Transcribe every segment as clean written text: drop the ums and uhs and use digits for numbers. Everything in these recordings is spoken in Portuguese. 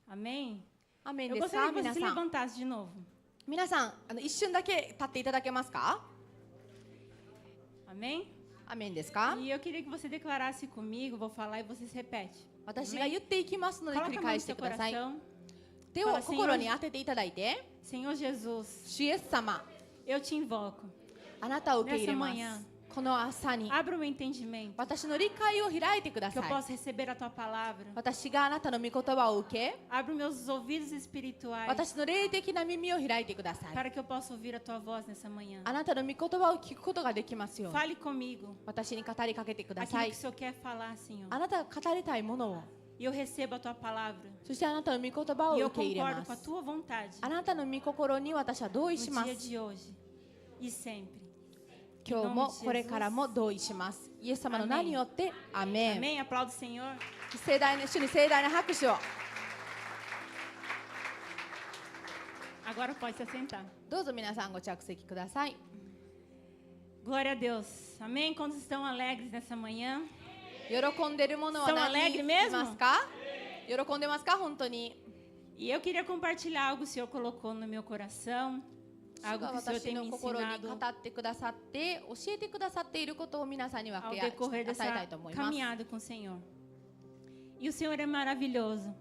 Amém? アメン Eu ですか gostaria que você 皆 se さん。 levantasse de novo. 皆さん、一瞬だけ立っていただけますか？ Amém? アメンですか？ E eu queria que você declarasse comigo, vou falar e você se repete. 私が言っていきますので繰 Coloca り a mão 返 no して seu ください。 coração. 手を心に当てていただいて、 Senhor Jesus, 主イエス様、 eu te invoco. あなたを受け入れま Nessa manhã す。この朝に Abra o meu entendimento. 私の理解を開いてくだ Que eu さい。 possa receber a tua palavra. 私があなたの御言葉を受け、 Abra os meus ouvidos espirituais 私の霊的な耳を開いてください。 para que eu possa ouvir a tua voz nessa manhã. あなたの御言葉を聞くことができますように。 Fale comigo 私に語りかけてくださ aquilo い que o。Senhor quer falar, Senhor. あなたが語りたいものを、 E eu recebo a tua palavra. そしてあなたの御言葉を E eu 受け入れ concordo ま com a す。 tua vontade あなたの御心に私は同意し no ま dia す。 de hoje e sempre. 今日もこれからも同意します。イエス様の名によって、アメン。 Amém? Aplauda o Senhor. 盛大な主に盛大な拍手を。 Agora pode se assentar. どうぞ皆さんご着席ください。 Glória a Deus. Amém? Quantos estão alegres nessa manhã? 喜んでるものは São 何人 alegres い mesmo? ますか？喜んでますか？本当に。 E eu queria compartilhar algo que o Senhor colocou no meu coração. 主 Algo が que o Senhor 私 tem の me 心に ensinado 語ってくださって教えてくださっていることを皆さんに分 ao け decorrer 与え dessa たいと思います。 caminhada com o Senhor. E o Senhor é maravilhoso.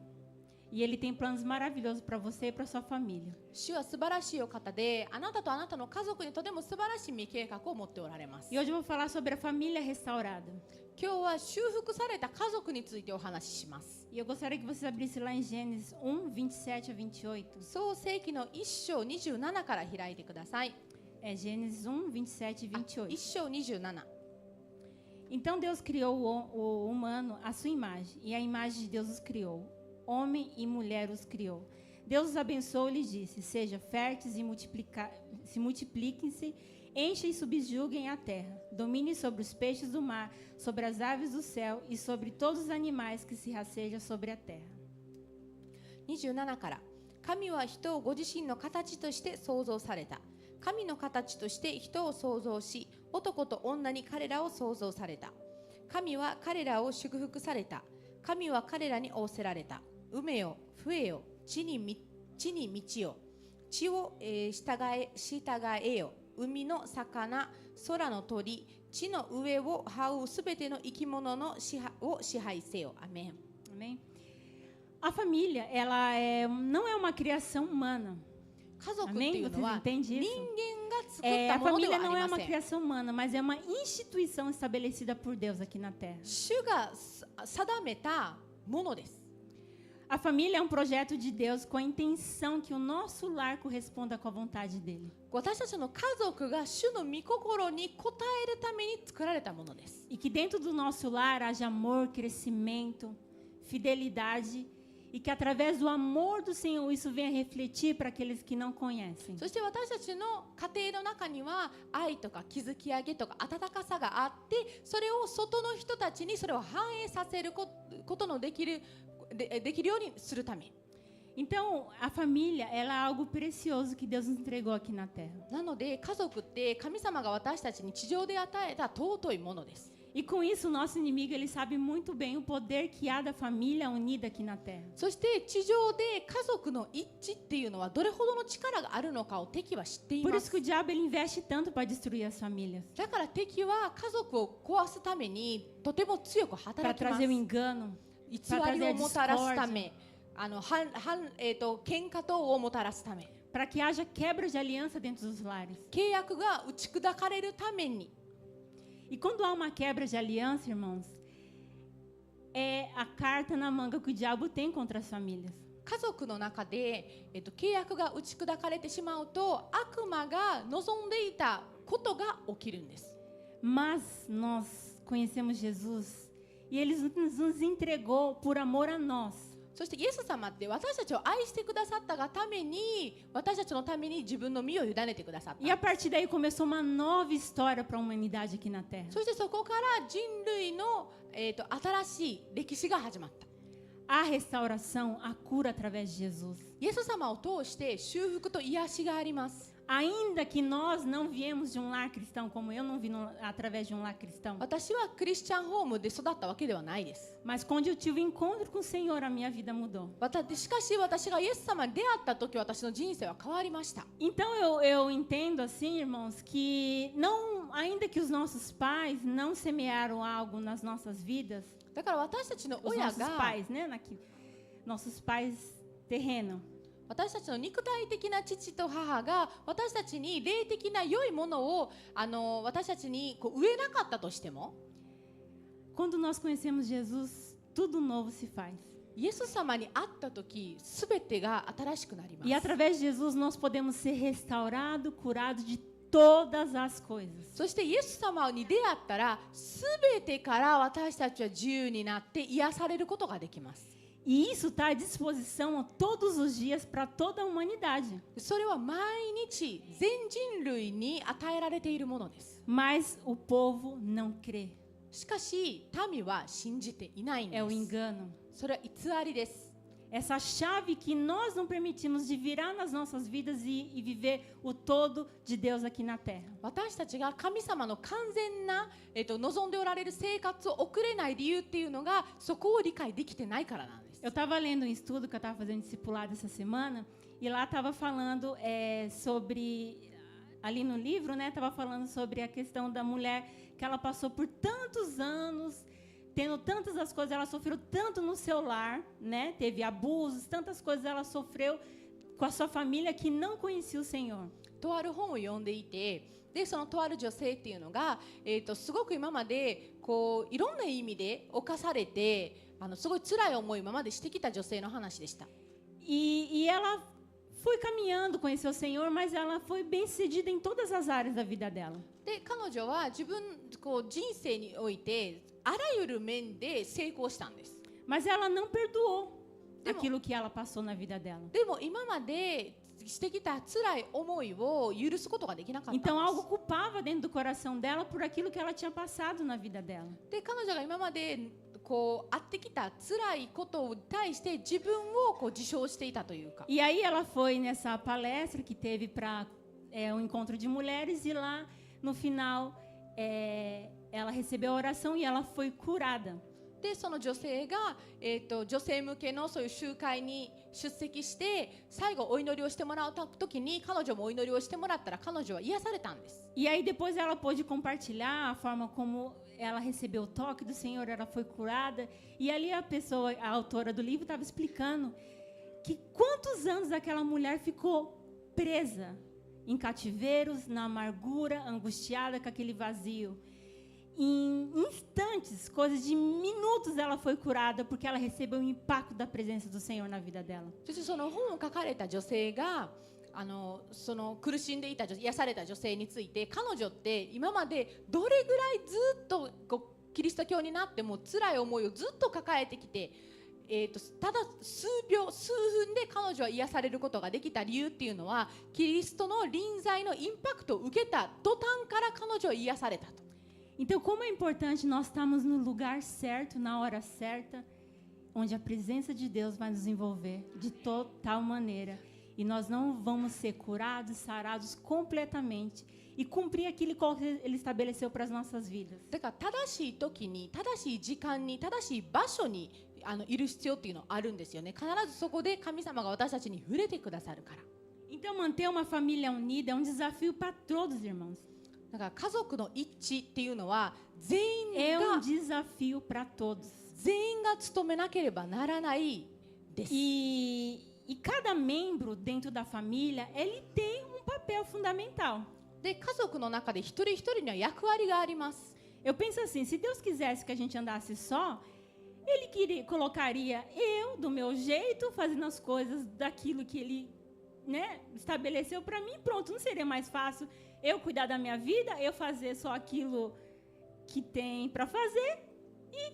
E Ele tem planos maravilhosos para você e para sua família. 主は素晴らしいお方で、あなたとあなたの家族にとても素晴らしい未計画を持っておられます。 E hoje eu vou falar sobre a família restaurada. 今日は修復された家族についてお話しします。 E eu gostaria que você abrisse lá em Gênesis 1, 27 a 28. 創世記の1章27から開いてください。 É Gênesis 1, 27 e 1 28. 章27。 Então Deus criou o humano à sua imagem, e a imagem de Deus os criou. Homem e mulher os criou. Deus os abençoou e lhes disse: Sejam férteis e se multipliquem-se, enchem e subjuguem a terra. Dominem sobre os peixes do mar, sobre as aves do céu e sobre todos os animais que se rastejam sobre a terra. 27から、神は人をご自身の形として創造された。神の形として人を創造し、男と女に彼らを創造された。神は彼らを祝福された。神は彼らに仰せられた。埋めよ、増えよ、地に満ちよ。地を、従えよ。海の魚、空の鳥、地の上を這うすべての生き物のを支配せよ。アメン。 Amém? A família, não é uma criação humana. 家族っていうのは Amém? Vocês 人 entendem 間 isso? が作った A もので família はあ não り é ま uma せん。 criação humana, mas é uma instituição estabelecida por Deus aqui na Terra. 主が定めたものです。 A família é um projeto de Deus com a intenção que o nosso lar corresponda com a vontade dele. 私たちの家族が主の御心に応えるために作られたものです。 E que dentro do nosso lar haja amor, crescimento, fidelidade e que através do amor do Senhor isso venha refletir para aqueles que não conhecem. そして私たちの家庭の中には愛とか築き上げとか温かさがあって、それを外の人たちにそれを反映させることのできるようにするため。 Então, a família, ela é algo precioso que Deus nos entregou aqui na terra. なので家族って神様が私たちに地上で与えた尊いものです。 E com isso, o nosso inimigo, ele sabe muito bem o poder que há da família unida aqui na terra. そして地上で家族の一致っていうのはどれほどの力があるのかを敵は知ってい Por ま isso す。 que o diabo, ele investe tanto para destruir as famílias. だから敵は家族を壊すためにとても強く Para 働きます。 trazer o engano, 偽りをもたらすため、喧嘩等をもたらすため、 para que haja quebra de aliança dentro dos lares. 契約が打ち砕かれるために。 E quando há uma quebra de aliança, irmãos, é a carta na manga que o diabo tem contra as famílias. 家族の中で、契約が打ち砕かれてしまうと悪魔が望んでいたことが起きるんです。 Mas nós conhecemos Jesus e ele nos entregou por amor a nós. そしてイエス様って私たちを愛してくださったがために、私たちのために自分の身を委ねてくださった。 E a partir daí começou uma nova história para a humanidade aqui na Terra. そしてそこから人類の、新しい歴史が始まった。 A restauração, a cura através de Jesus. イエス様を通して修復と癒しがあります。ainda que nós não viemos de um lar cristão, como eu não vim através de um lar cristão, 私はクリスチャンホームで育ったわけではないです。 mas quando eu tive um encontro com o Senhor, a minha vida mudou. しかし私がイエス様に出会った時、私の人生は変わりました。 Então eu entendo assim, irmãos, que não, ainda que os nossos pais não semearam algo nas nossas vidas, だから私たちの os 親 nossos が pais, né, nossos pais terrenos, 私たちの肉体的な父と母が私たちに霊的な良いものを私たちに植えなかったとしても、 quando nós conhecemos Jesus, tudo novo se faz. イエス様に会った時、すべてが新しくなりま E す。 através de Jesus nós podemos ser restaurados, curados de todas as coisas. そしてイエス様に出会ったら、すべてから私たちは自由になって癒されることができます。 E isso está à disposição todos os dias para toda a humanidade. それは毎日全人類に与えられているものです。 Mas o povo não crê. しかし民は信じていないんで É o す。 engano. それは偽りです。 Essa chave que nós não permitimos de virar nas nossas vidas e viver o todo de Deus aqui na terra. 私たちが神様の完全な、望んでおられる生活を送れない理由っていうのが、そこを理解できてないからなんです。 Eu estava lendo um estudo que eu estava fazendo discipulado essa semana e lá estava falando sobre, ali no livro, né, estava falando sobre a questão da mulher que ela passou por tantos anos, tendo tantas as coisas, ela sofreu tanto no seu lar, né, teve abusos, tantas coisas ela sofreu com a sua família que não conhecia o Senhor. とある本を読んでいて、でそのとある女性っていうのが、すごく今までいろんな意味で侵されて、すごい辛い思いを今までしてきた女性の話でした。 E ela foi caminhando, conheceu o Senhor, mas ela foi bem-sucedida em todas as áreas da vida dela. で彼女は自分人生においてあらゆる面で成功したんです。 Mas ela não perdoou Demo- aquilo que ela passou na vida dela. でも今までしてきた辛い思いを許すことができなかったんです。 Então algo culpava dentro do coração dela por aquilo que ela tinha passado na vida dela. で彼女が今まであってきた辛いことに対して自分を自称していたというか。 E aí ela foi nessa palestra que teve para um encontro de mulheres e lá no final ela recebeu a oração e ela foi curada. でその女性が、女性向けのそういう集会に出席して最後お祈りをしてもらう時に彼女もお祈りをしてもらったら彼女は癒されたんです。 E aí depois ela pôde compartilhar a forma como ela recebeu o toque do Senhor, ela foi curada. E ali a autora do livro estava explicando que quantos anos aquela mulher ficou presa em cativeiros, na amargura, angustiada com aquele vazio. Em instantes, coisas de minutos, ela foi curada porque ela recebeu o impacto da presença do Senhor na vida dela. そしてその本を書かれた女性がその苦しんでいた癒された女性について、彼女って今までどれぐらいずっとキリスト教になっても辛い思いをずっと抱えてきて、ただ数分で彼女は癒されることができた理由っていうのは、キリストの臨在のインパクトを受けた途端から彼女は癒されたと。 Então, como é importante nós estarmos no lugar certo, na hora certa, onde a presença de Deus vai nos envolver de tal maneira. E nós não vamos ser curados, sarados completamente e cumprir aquilo que Ele estabeleceu para as nossas vidas. だから正しい時に、正しい時間に、正しい場所にいる必要っていうのはあるんですよね。必ずそこで神様が私たちに触れてくださるから。 Então, manter uma família unida é um desafio para todos, irmãos. だから家族の一致っていうのは全 É 員 um が desafio para todos. 全員が務めなければならないです。 E cada membro dentro da família, ele tem um papel fundamental. で家族の中で一人一人には役割があります。 Eu penso assim, se Deus quisesse que a gente andasse só, Ele colocaria eu, do meu jeito, fazendo as coisas daquilo que Ele, né, estabeleceu para mim, pronto, não seria mais fácil eu cuidar da minha vida, eu fazer só aquilo que tem para fazer e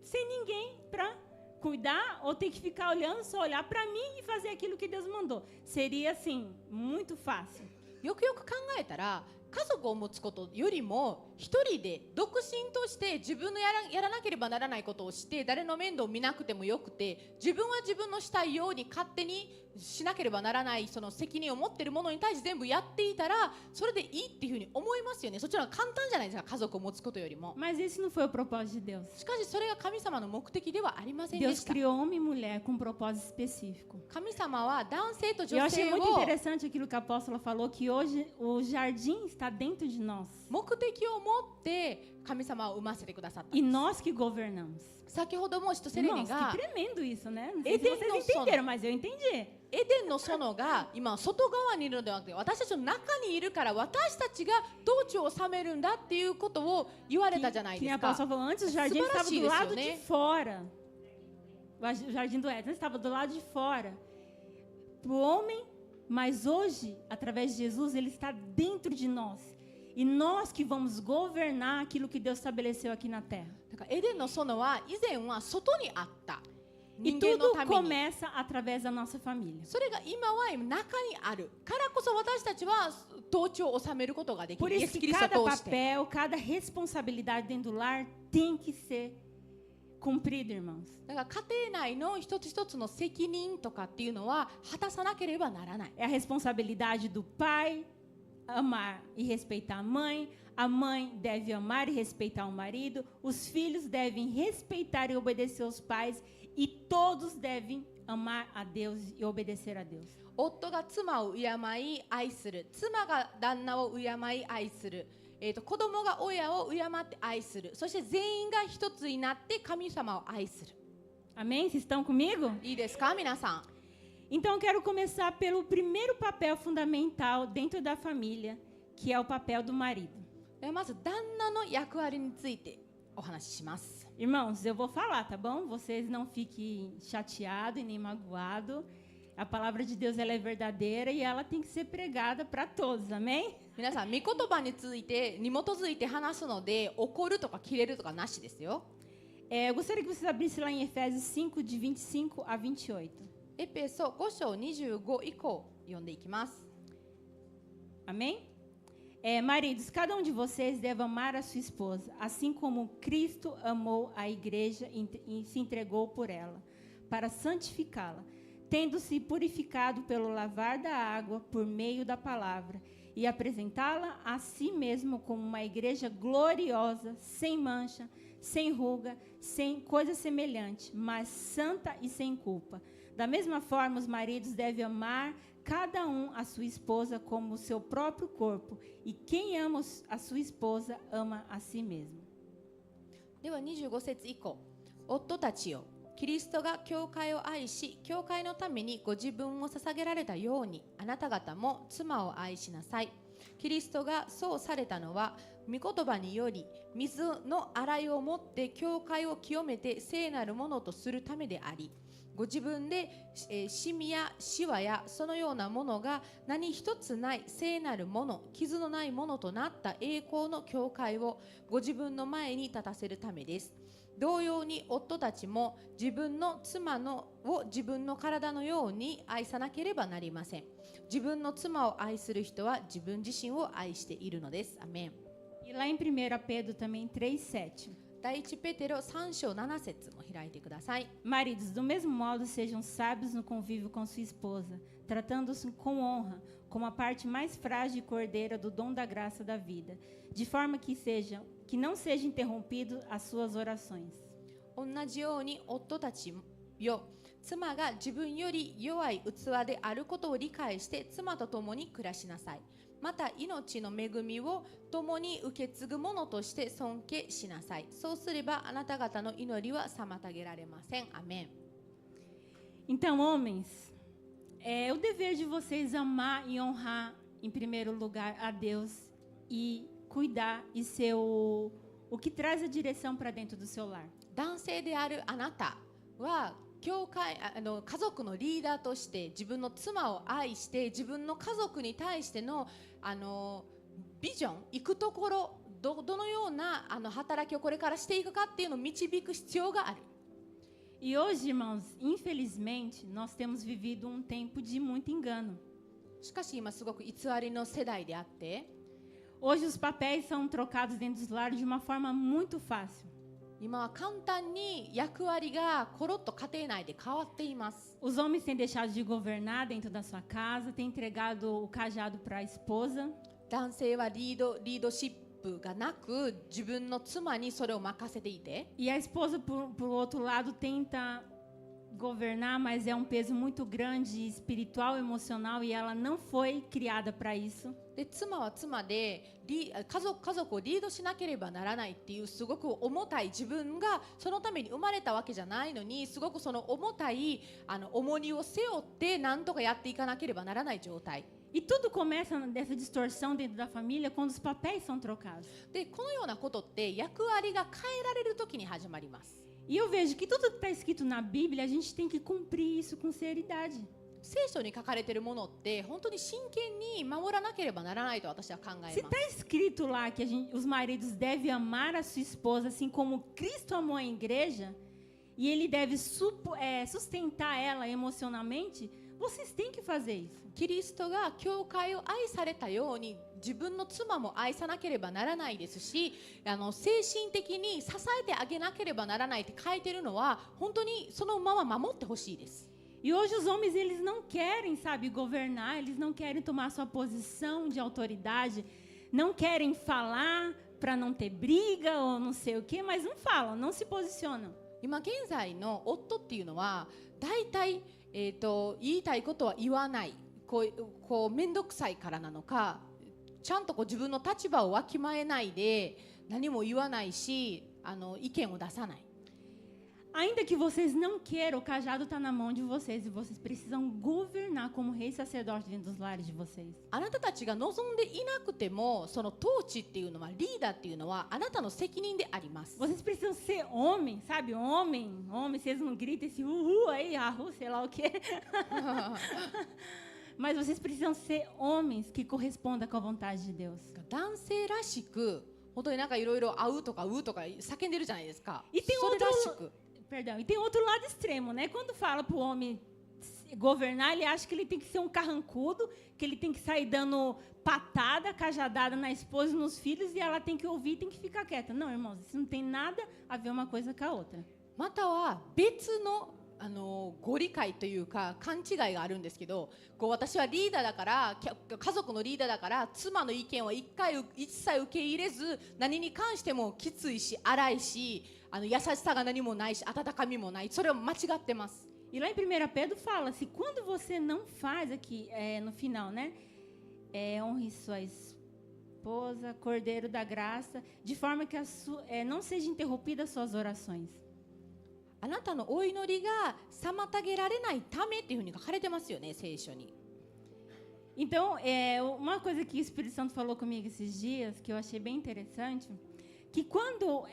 sem ninguém para cuidar, ou ter que ficar olhando, só olhar para mim e fazer aquilo que Deus mandou. Seria assim, muito fácil. よくよく考えたら、家族を持つことよりも一人で独身として自分のやらなければならないことをして、誰の面倒を見なくてもよくて、自分は自分のしたいように勝手にしなければならないその責任を持っているものに対して全部やっていたらそれでいいっていうふうに思いますよね。そっちの方が簡単じゃないですか、家族を持つことよりも。 Mas esse não foi o propósito de Deus. しかしそれが神様の目的ではありませんで Deus した。 criou homem e mulher com um propósito específico. 神様は男性と Eu 女 achei 性 muito を interessante aquilo que a apóstola falou, que hoje o jardim está dentro de nós. 目的を持って神様を生ませてくださった。 E nós que governamos. 先ほどもシトセレニ Irmãos, が que tremendo isso, né? Não sei se Eden vocês no sono. entenderam, mas eu entendi. エデンの園が今外側にいるのではなくて私たちの中にいるから私たちが統治を治めるんだっていうことを言われたじゃない Que で nem a すか。 apóstola falou, antes o jardim estava do Subarashi lado desu yo, de né? fora. O jardim do Éden estava do lado de fora. Para o homem, mas hoje, através de Jesus, ele está dentro de nós. E nós que vamos governar aquilo que Deus estabeleceu aqui na terra. だからエデンの園は以前は外にあった E 人間の tudo ために。 começa através da nossa família. それが今は中にあるからこそ私たちは統治を治めることができ Por る。イエ isso ス・キ que リスト cada を通して。 papel, cada responsabilidade dentro do lar tem que ser cumprida, irmãos. だから家庭内の一つ一つの責任とかっていうのは果たさなければならない。 É a responsabilidade do pai amar e respeitar a mãe deve amar e respeitar o marido, os filhos devem respeitar e obedecer os pais e todos devem amar a Deus e obedecer a Deus. 夫が妻を敬い愛する、妻が旦那を敬い愛する、子供が親を敬って愛する、そして全員が一つになって神様を愛する。 Amém? Vocês estão comigo? いいですか皆さん。 Então eu quero começar pelo primeiro papel fundamental dentro da família, que é o papel do marido. ではまず旦那の役割についてお話しします。 Irmãos, eu vou falar, tá bom? Vocês não fiquem chateados e nem magoados. A palavra de Deus ela é verdadeira e ela tem que ser pregada para todos, amém? 皆さん、御言葉についてに基づいて話すので怒るとか切れるとかなしですよ。 Eu gostaria que vocês abrissem lá em Efésios 5, de 25 a 28. エペソ5章25以降読んでいきます。 Amém? Maridos, cada um de vocês deve amar a sua esposa, assim como Cristo amou a igreja e se entregou por ela, para santificá-la, tendo-se purificado pelo lavar da água por meio da palavra, e apresentá-la a si mesmo como uma igreja gloriosa, sem mancha, sem ruga, sem coisa semelhante, mas santa e sem culpa. Da mesma forma, os maridos devem amar cada um a sua esposa como o seu próprio corpo, e quem ama a sua esposa ama a si mesmo. では25節以降、夫たちよ、キリストが教会を愛し、教会のためにご自分を捧げられたように、あなた方も妻を愛しなさい。キリストがそうされたのは、御言葉により、水の洗いをもって教会を清めて聖なるものとするためであり、ご自分で、シミやシワやそのようなものが何一つない聖なるもの、傷のないものとなった栄光の教会をご自分の前に立たせるためです。同様に夫たちも自分の妻を自分の体のように愛さなければなりません。自分の妻を愛する人は自分自身を愛しているのです。アメン。 E lá em 1 Pedro também 3:7. 第一ペテロ3章7節も開いてください。 Maridos, do mesmo modo, sejam sábios no convívio com sua esposa, tratando-se com honra, como a parte mais frágil e cordeira do dom da graça da vida, de forma que não seja interrompido as suas orações. 同じように夫たちよ、妻が自分より弱い器であることを理解して妻と共に暮らしなさい。また命の恵みを共に受け継ぐ者として尊敬しなさい。そうすればあなた方の祈りは妨げられません。アメン。 Então, homens, é o dever de vocês amar e honrar, em primeiro lugar, a Deus e cuidar e ser o que traz a direção para dentro do seu lar. 男性であるあなたは教会家族のリーダーとして自分の妻を愛して自分の家族に対してのビジョン、行くところ、どのような働きをこれからしていくかっていうのを導く必要がある。 E hoje, irmãos, infelizmente, nós temos vivido um tempo de muito engano. しかし今すごく偽りの世代であって、 Hoje os papéis são trocados dentro dos lares de uma forma muito fácil. 今は簡単に役割がコロッと家庭内で変わっています。 Os homens têm deixado de governar dentro da sua casa, têm entregado o cajado para a esposa. 男性はリードシップがなく自分の妻にそれを任せていて、 E a esposa, por outro lado, tenta governar, mas é um peso muito grande, espiritual, emocional, e ela não foi criada para isso. で妻は妻で家族をリードしなければならないっていうすごく重たい、自分がそのために生まれたわけじゃないのにすごくその重たい重荷を背負って何とかやっていかなければならない状態 E tudo começa dessa distorção dentro da família quando os papéis são trocados. で、このようなことって役割が変えられる時に始まります。 E eu vejo que tudo que está escrito na Bíblia, a gente tem que cumprir isso com seriedade. 聖書に書かれているものって本当に真剣に守らなければならないと私は考えます。 Se está escrito lá que os maridos devem amar a sua esposa assim como Cristo amou a igreja, e ele deve sustentar ela emocionalmente, vocês têm que fazer isso. キリストが教会を愛されたように自分の妻も愛さなければならないですし、精神的に支えてあげなければならないって書いてるのは本当にそのまま守ってほしいです。 E hoje os homens, eles não querem, sabe, governar, eles não querem tomar sua posição de autoridade, não querem falar para não ter briga ou não sei o quê, mas não falam, não se posicionam. 今現在の夫っていうのは大体、言いたいことは言わない、こう面倒くさいからなのか、ちゃんと自分の立場をわきまえないで何も言わないし、意見を出さない。 Ainda que vocês não queiram, o cajado está na mão de vocês e vocês precisam governar como rei e sacerdote dentro dos lares de vocês. あなたたちが望んでいなくても、その統治っていうのは、リーダーっていうのはあなたの責任であります。 Vocês precisam ser homem, sabe? Homem, vocês não gritam esse uhul aí, ahu, sei lá o quê. Mas vocês precisam ser homens que correspondam com a vontade de Deus. 男性らしく、本当になんかいろいろ会うとかうとか叫んでるじゃないですか。E tem それらしく。 Perdão, e tem outro lado extremo, né? Quando fala para o homem governar, ele acha que ele tem que ser um carrancudo, que ele tem que sair dando patada, cajadada na esposa e nos filhos, e ela tem que ouvir e tem que ficar quieta. Não, irmãos, isso não tem nada a ver uma coisa com a outra. または別のご理解というか勘違いがあるんですけど、私はリーダーだから、家族のリーダーだから妻の意見は一切受け入れず、何に関してもきついし荒いし、優しさが何もないし温かみもない。それは間違ってます。 E lá em 1 Pedro fala, se quando você não faz aqui, no final, né? Honre sua esposa, cordeiro da graça, de forma que não seja interrompida as suas orações. あなたのお祈りが妨げられないためっていうふうに書かれてますよね、聖書に。 Então, uma coisa que o Espírito Santo falou comigo esses dias, que eu achei bem interessante, que quando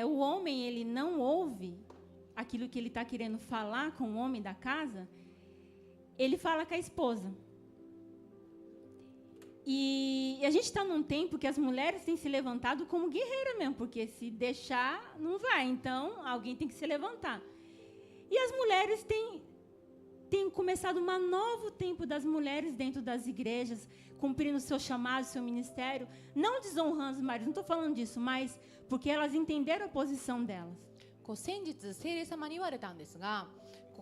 o homem ele não ouve aquilo que ele está querendo falar com o homem da casa, ele fala com a esposa. E a gente está num tempo que as mulheres têm se levantado como guerreira mesmo, porque se deixar, não vai. Então, alguém tem que se levantar. E as mulheres têm começado um novo tempo das mulheres dentro das igrejas, cumprindo seu chamado, seu ministério, não desonrando os maridos, não estou falando disso, mas porque elas entenderam a posição delas. 先日聖霊様に言われたんですが、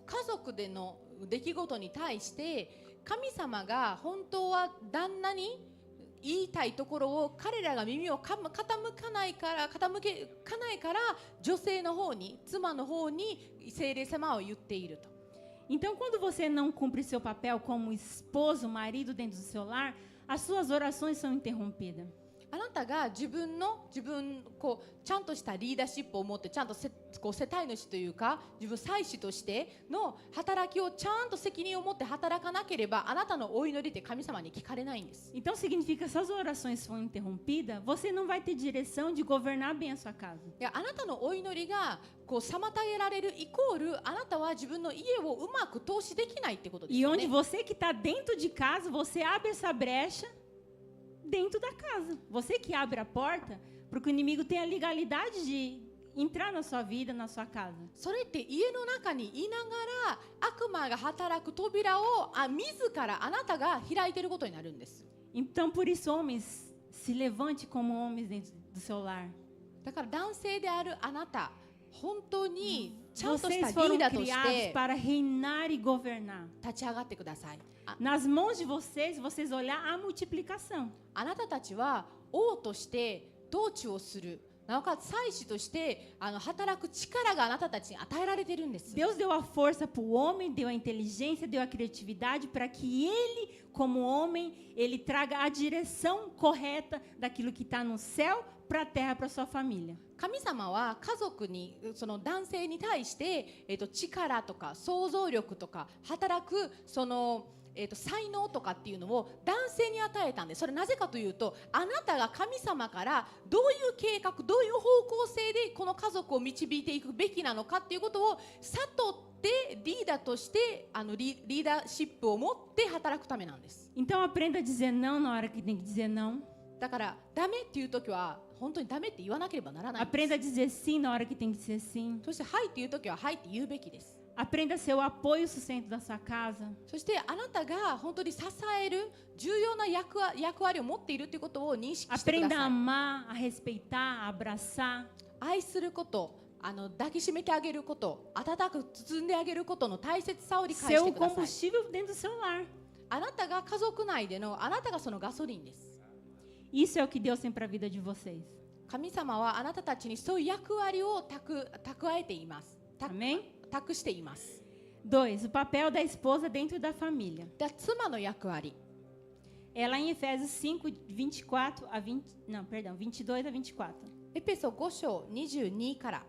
家族での出来事に対して神様が本当は旦那に言いたいところを彼らが耳を傾かないから女性の方に、妻の方に聖霊様は言っていると。 Então, quando você não cumpre seu papel como esposo, marido dentro do seu lar, as suas orações são interrompidas. あなたが自分ちゃんとしたリーダーシップを持って、ちゃんと世帯主というか自分祭司としての働きをちゃんと責任を持って働かなければ、あなたのお祈りって神様に聞かれないんです。 Então significa que se as orações forem interrompidas, você não vai ter direção de governar bem a sua casa. いや、あなたのお祈りが妨げられるイコール、あなたは自分の家をうまく投資できないってことです E よ onde ね。 você que está dentro de casa, você abre essa brecha dentro da casa. Você que abre a porta para que o inimigo tenha a legalidade de entrar na sua vida, na sua casa. それって家の中にいながら悪魔が働く扉を自らあなたが開いていることになるんです。 Então, por isso, homens, se levante como homens dentro do seu lar. だから男性であるあなた本当にちゃんとした Vocês リー foram ダーとし criados て para reinar e governar. 立ち上がってください。Nas mãos de vocês, vocês olhar a multiplicação. あなたたちは王として統治をする、なおかつ祭司として働く力があなたたちに与えられているんです。 Deus deu a força para o homem, deu a inteligência, deu a criatividade para que ele, como homem, ele traga a direção correta daquilo que está no céu para a terra, para sua família. 神様は家族に、その男性に対して、力とか想像力とか働くその、才能とかっていうのを男性に与えたんです。それなぜかというと、あなたが神様からどういう計画、どういう方向性でこの家族を導いていくべきなのかっていうことを悟ってリーダーとしてリーダーシップを持って働くためなんです。 Então aprenda a dizer não na hora que tem que dizer não. だからダメっていう時は本当にダメって言わなければならないんです。 Aprenda a dizer sim na hora que tem que dizer sim. そしてはいっていう時ははいって言うべきです。 Aprenda a ser o apoio e o sustento da sua casa. そしてあなたが本当に支える重要な役割を持っているということを認識してくだ Aprenda a さい。 amar, a respeitar, a abraçar. 愛すること、抱きしめてあげること、温かく包んであげることの大切さを理解 Ser して o ください。 combustível dentro do seu lar. あなたが家族内でのあなたがそのガソリンです。 Isso é o que Deus tem para a vida de vocês. 神様はあなたたちにそういう役割を蓄えています。Amém? 託しています。 2. O papel da esposa dentro da família. で、妻の役割。 Ela em Efésios 5, 24 a 20, não, perdão, 22 a 24. エペソ5章22から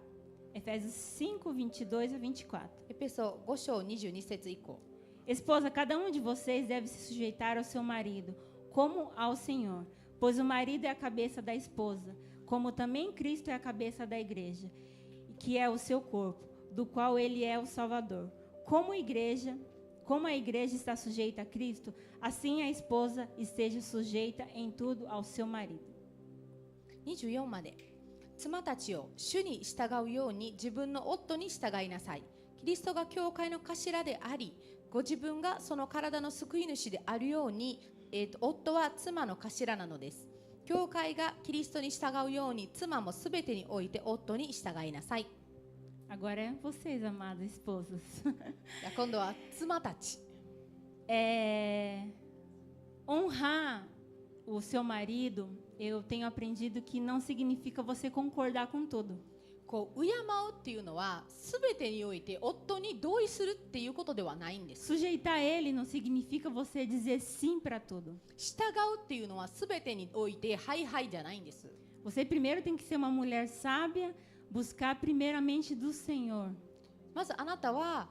Efésios 5, 22 a 24. エペソ5章22節以降。 Esposa, cada um de vocês deve se sujeitar ao seu marido, como ao Senhor, pois o marido é a cabeça da esposa, como também Cristo é a cabeça da igreja, que é o seu corpo, do qual ele é o Salvador. Como a igreja está sujeita a Cristo, assim a esposa esteja sujeita em tudo ao seu marido. 24まで。妻たちを主に従うように自分の夫に従いなさい。キリストが教会の頭であり、ご自分がその体の救い主であるように、夫は妻の頭なのです。教会がキリストに従うように妻もすべてにおいて夫に従いなさい。 Agora é vocês, amadas esposas. 今度は妻たち。 Honrar o seu marido, eu tenho aprendido que não significa você concordar com tudo. こう敬うっていうのはすべてにおいて夫に同意するっていうことではないんです。 Sujeitar ele não significa você dizer sim para tudo. 従うっていうのはすべてにおいてはいはいじゃないんです。 Você primeiro tem que ser uma mulher sábia, buscar primeiramente do Senhor. まずあなたは、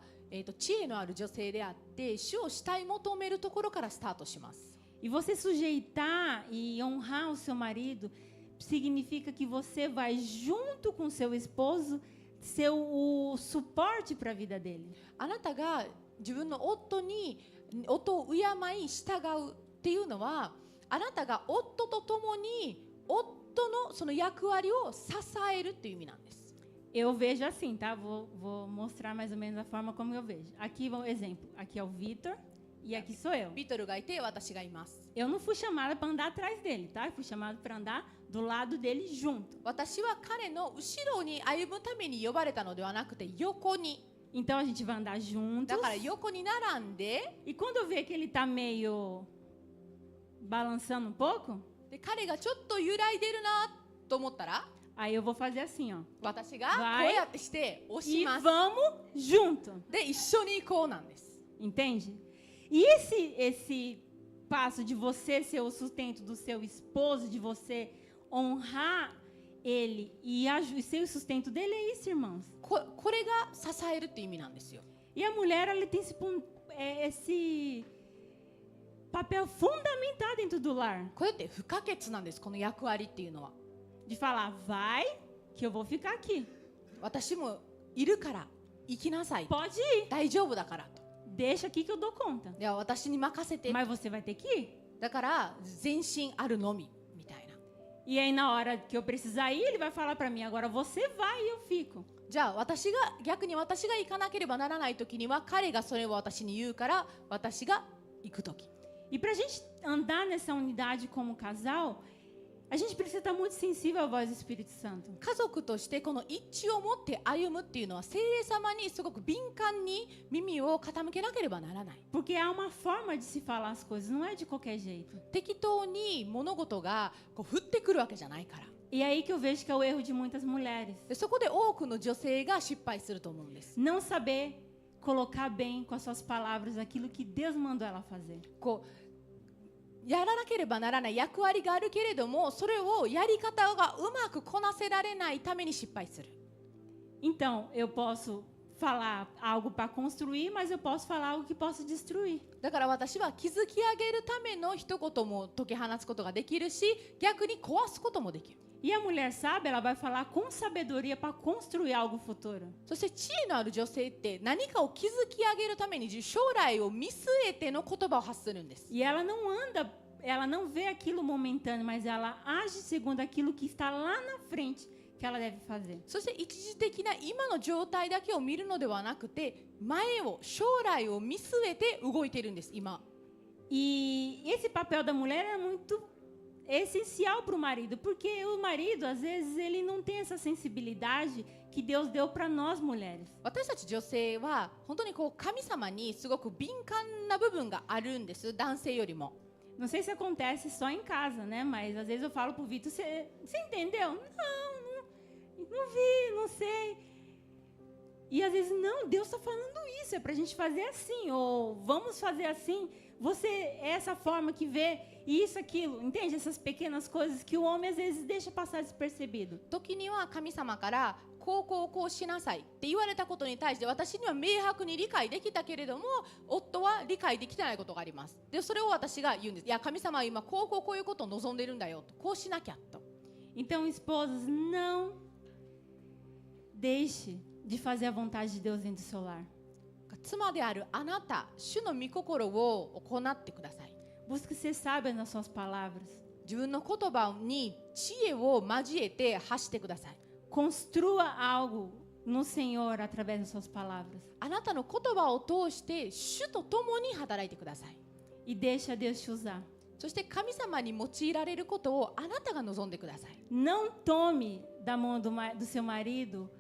知恵のある女性であって主を慕い求めるところからスタートします。 E você sujeitar e honrar o seu marido significa que você vai junto com seu esposo ser o suporte para a vida dele. あなたが自分の夫を敬い従うっていうのはあなたが夫と共に夫のその役割を支えるっていう意味なんです。 Eu vejo assim, tá? Vou mostrar mais ou menos a forma como eu vejo. Aqui, um exemplo. Aqui é o Vitor e aqui sou eu. ビトルがいて私がいます。 Eu não fui chamada para andar atrás dele, tá? Eu fui chamada para andar do lado dele junto. 私は彼の後ろに歩むために呼ばれたのではなくて横に。 Então a gente vai andar juntos. だから横に並んで、 E quando eu ver que ele tá meio balançando um pouco, で彼がちょっと揺らいでるなと思ったら、 aí eu vou fazer assim, ó. 私がこうやってして押し E ます。 vamos junto. で一緒に行こうなんです。 Entende? E esse passo de você ser o sustento do seu esposo, de você honrar ele e ser o sustento dele, é isso, irmãos. これが支えるって意味なんですよ。 E a mulher, ela tem esse papel fundamental dentro do lar. これって不可欠なんです。この役割っていうのは。 De falar, vai, que eu vou ficar aqui. 私もいるから行きなさい。 Pode ir. 大丈夫だからと。 Deixa aqui que eu dou conta. いや私に任せて。 Mas você vai ter que ir. だから全身あるのみみたいな。 E aí, na hora que eu precisar ir, ele vai falar pra mim, agora você vai e eu fico. じゃあ逆に私が行かなければならない時には彼がそれを私に言うから私が行く時。 E pra gente andar nessa unidade como casal, A gente precisa estar muito sensível à voz do Espírito Santo. 家族としてこの一致を持って歩むっていうのは聖霊様にすごく敏感に耳を傾けなければならない。 Porque há uma forma de se falar as coisas, não é de qualquer jeito. 適当に物事がこう降ってくるわけじゃないから。 E é aí que eu vejo que é o erro de muitas mulheres. でそこで多くの女性が失敗すると思うんです。 Não saber colocar bem com as suas palavras aquilo que Deus mandou ela fazer. こうやらなければnaらない役割があるけれども、それをやり方がうまくこなせられないために失敗する。 Então, eu posso falar algo para construir, mas eu posso falar algo que possa destruir. だから私は築き上げるための一言も解き放つことができるし、逆に壊すこともできる。 E a mulher sábia, ela vai falar com sabedoria para construir algo futuro. そして知恵のある女性って何かを築き上げるために将来を見据えての言葉を発するんです。 E ela não anda, ela não vê aquilo momentâneo, mas ela age segundo aquilo que está lá na frente que ela deve fazer. そして一時的な今の状態だけを見るのではなくて、前を将来を見据えて動いているんです。今。 E esse papel da mulher é muito essencial para o marido, porque o marido, às vezes, ele não tem essa sensibilidade que Deus deu para nós mulheres. 私たち女性は本当にこう神様にすごく敏感な部分があるんです。男性よりも。 Não sei se acontece só em casa, né? Mas às vezes eu falo pro Vitor, você entendeu? Não vi, não sei. E às vezes, não, Deus está falando isso, é pra gente fazer assim, ou vamos fazer assim. Você é essa forma que vê isso, aquilo, entende? Essas pequenas coisas que o homem às vezes deixa passar despercebido. 時には神様からこうしなさいって言われたことに対して私には明白に理解できたけれども夫は理解できてないことがあります。でそれを私が言うんです。いや神様は今こういうことを望んでるんだよと、こうしなきゃと。 Então, esposas, não deixe de fazer a vontade de Deus dentro do seu lar. 妻であるあなた、主の御心を行ってください。 Busque ser sábia nas suas palavras. 自分の言葉に知恵を交えて発してください。 Construa algo no Senhor através das suas palavras. あなたの言葉を通して主と共に働いてください。 E deixa Deus te usar. そして神様に用いられることをあなたが望んでください。 Não tome da mão do seu marido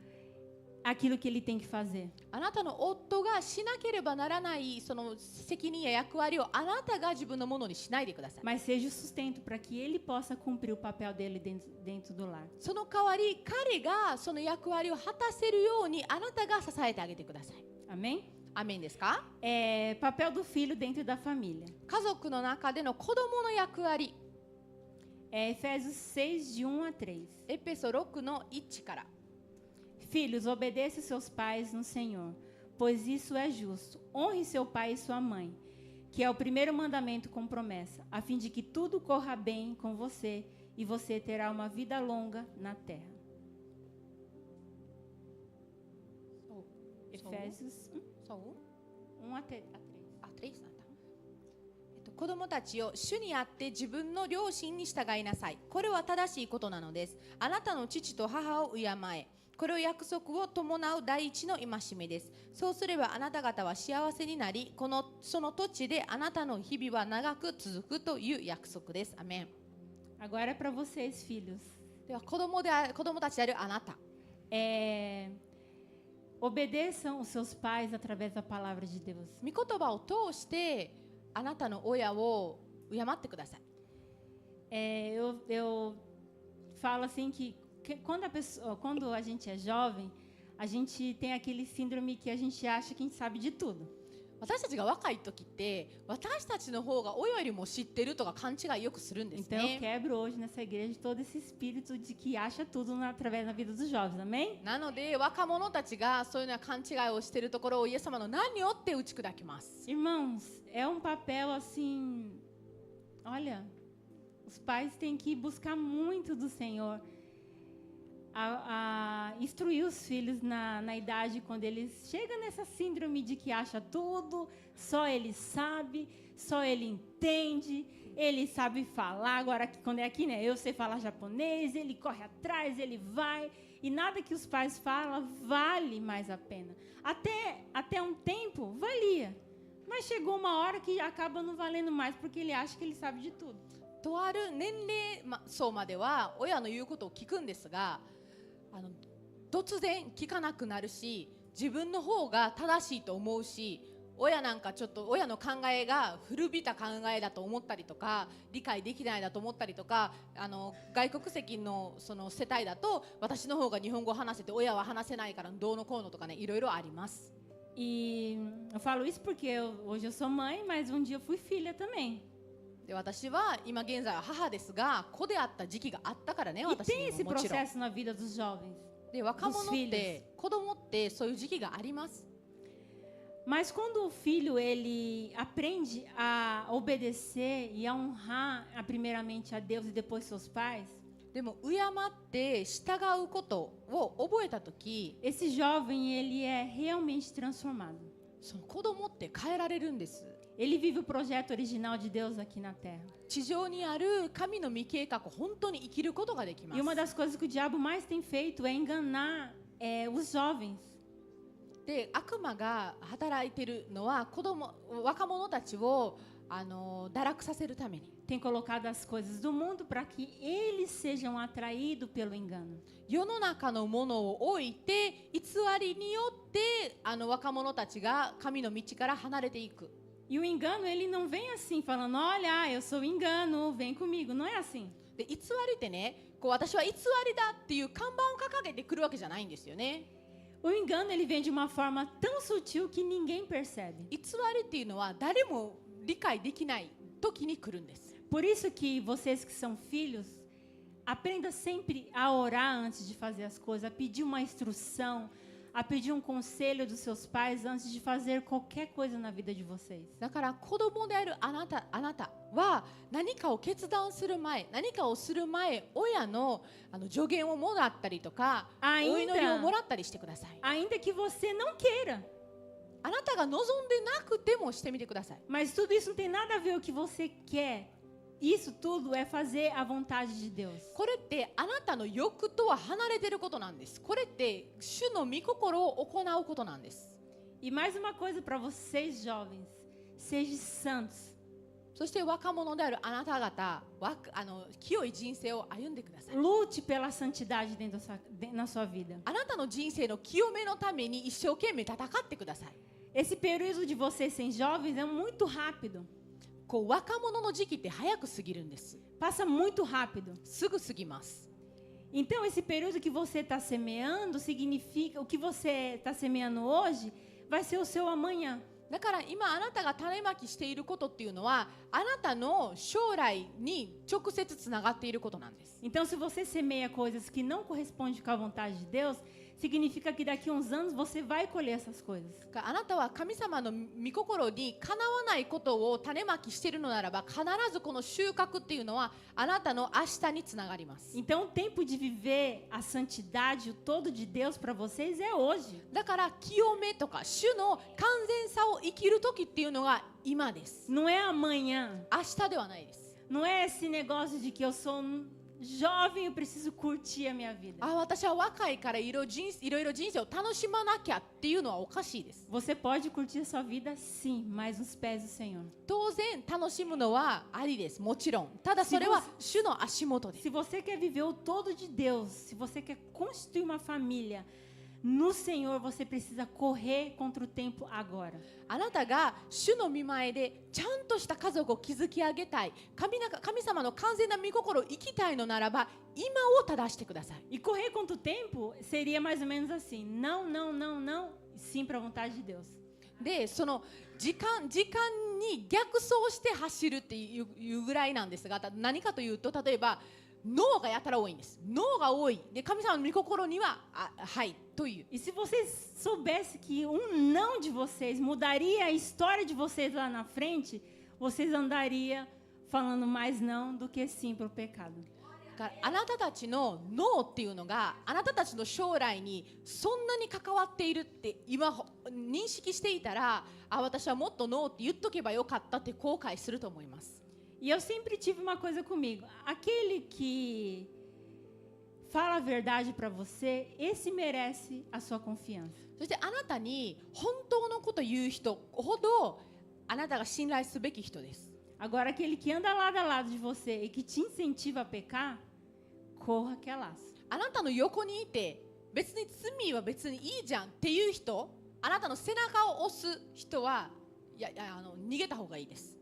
aquilo que ele tem que fazer. あなたの夫がしなければならないその責任や役割をあなたが自分のものにしないでください。 Mas seja o sustento para que ele possa cumprir o papel dele dentro do lar. その代わり彼がその役割を果たせるようにあなたが支えてあげてください。 Amém? アメンですか？ Papel do filho dentro da família. 家族の中での子供の役割。 Efésios 6, de 1 a 3. エペソ6の1から。 Filhos, obedeçam seus pais no Senhor, pois isso é justo. Honre seu pai e sua mãe, que é o primeiro mandamento com promessa, a fim de que tudo corra bem com você e você terá uma vida longa na terra. Efésios 1 a 3. 子供たちを主にあって自分の両親に従いなさい。これは正しいことなのです。あなたの父と母を敬え。これを約束を伴う第一の戒めです。そうすればあなた方は幸せになり、その土地であなたの日々は長く続くという約束です。アメン。Agora é para vocês, filhos. では子供たちであるあなた。Obedeçam os seus pais através da palavra de Deus. 御言葉を通してあなたの親を敬ってください。Eu falo assim que quando a gente é jovem, a gente tem aquele síndrome que a gente acha que a gente sabe de tudo. 私たちが若い時って私たちの方が親よりも知ってるとか勘違いよくするんです Então eu ね。 quebro hoje nessa igreja todo esse espírito de que acha tudo através da vida dos jovens, amém? なので若者たちがそういうような勘違いをしているところをイエス様の何をって打ち砕きます。 Irmãos, é um papel assim, olha, os pais têm que buscar muito do Senhor, a instruir os filhos na idade quando eles chegam nessa síndrome de que acha tudo, só ele sabe, só ele entende, ele sabe falar. Agora, quando é aqui, né? Eu sei falar japonês, ele corre atrás, ele vai, e nada que os pais falam vale mais a pena. Até um tempo valia, mas chegou uma hora que acaba não valendo mais porque ele acha que ele sabe de tudo. とある年齢層までは親の言うことを聞くんですが、突然聞かなくなるし、自分の方が正しいと思うし、親なんかちょっと親の考えが古びた考えだと思ったりとか、理解できないだと思ったりとか、外国籍のその世帯だと私の方が日本語を話せて親は話せないからどうのこうのとかね、いろいろあります。E eu falo isso porque hoje eu sou mãe, mas um dia eu fui filha também. で、私は今現在は母ですが、子であった時期があったからね、 E 私 tem に esse ももちろん。 processo na vida dos jovens. で、若者っ dos filhos. て子供ってそういう時期があります。 Mas quando o filho ele aprende a obedecer e a honrar primeiramente a Deus e depois seus pais, でも敬って従うことを覚えたとき、 esse jovem ele é realmente transformado. その子供って変えられるんです。 Ele vive o projeto original de Deus aqui na terra. 地上にある神の御計画を本当に生きることができま E uma す。 das coisas que o diabo mais tem feito é enganar os jovens. で、悪魔が働いているのは若者たちを堕落させるために、 Tem colocado as coisas do mundo para que eles sejam atraídos pelo engano. 世の中のものを置いて偽りによって若者たちが神の道から離れていく。 E o engano, ele não vem assim, falando, olha, eu sou o engano, vem comigo. Não é assim. で、偽りってね、私は偽りだっていう看板を掲げてくるわけじゃないんですよね。 O engano, ele vem de uma forma tão sutil que ninguém percebe. 偽りっていうのは誰も理解できない時に来るんです。 Por isso que vocês que são filhos, aprenda sempre a orar antes de fazer as coisas, a pedir uma instrução, a pedir um conselho dos seus pais antes de fazer qualquer coisa na vida de vocês. だから子供であるあなたは何かを決断する前、何かをする前、親の助言をもらったりとか、お祈りをもらったりしてください。 Ainda que você não queira. あなたが望んでなくてもしてみてください。 Mas tudo isso não tem nada a ver com o que você quer. Isso tudo é fazer a vontade de Deus. これってあなたの欲とは離れていることなんです。これって主の御心を行うことなんです。 E mais uma coisa para vocês jovens, sejam santos. そして若者であるあなた方、清い人生を歩んでください。 Lute pela santidade na sua vida. あなたの人生の清めのために一生懸命戦ってください。 Esse período de vocês sem jovens é muito rápido. 若者の時期って早く過ぎるんです。 Passa muito rápido. すぐ過ぎます。 Então, esse período que você está semeando significa o que você está semeando hoje vai ser o seu amanhã. だから今あなたが種まきしていることっていうのはあなたの将来に直接つながっていることなんです。 Então, se você semeia coisas que não correspondem com a vontade de Deus, significa que daqui a uns anos você vai colher essas coisas. あなたは神様の御心にかなわないことを種まきしているのならば必ずこの収穫っていうのはあなたの明日につながります。 Então, o tempo de viver a santidade, o todo de Deus para vocês é hoje. だから清めとか主の完全さを生きる時っていうのが今です。 Não é amanhã. 明日ではないです。 Não é esse negócio de que eu sou jovem, eu preciso curtir a minha vida. 私は若いからいろいろ人生を楽しまなきゃっていうのはおかしいです。 Você pode curtir a sua vida sim, mas nos pés do Senhor. 当然楽しむのはありです。もちろん。ただそれは主の足元です。 Se você quer viver o todo de Deus, se você quer constituir uma família no Senhor, você precisa correr contra o tempo agora. あなたが主の御前でちゃんとした家族を築き上げたい、神様の完全な御心を生きたいのならば今を正してください。 E correr contra o tempo seria mais ou menos assim: não, não, não, não, sim para a vontade de Deus. で、その時間に逆走して走るっていうぐらいなんですが、何かというと例えば脳がやたら多いんです。脳が多い。で、神様の御心にははいという。 E se vocês soubessem que não de vocês mudaria a história de vocês lá na frente, vocês andariam falando mais não do que sim para o pecado. あなたたちの脳っていうのがあなたたちの将来にそんなに関わっているって今認識していたら、私はもっとノーって言っとけばよかったって後悔すると思います。 E eu sempre tive uma coisa comigo: aquele que fala a verdade para você, esse merece a sua confiança. そしてあなたに本当のことを言う人ほどあなたが信頼すべき人です。Agora, aquele que anda lado a lado de você e que te incentiva a pecar, corra que é laço. あなたの横にいて別に罪は別にいいじゃんっていう人、あなたの背中を押す人はいや逃げた方がいいです。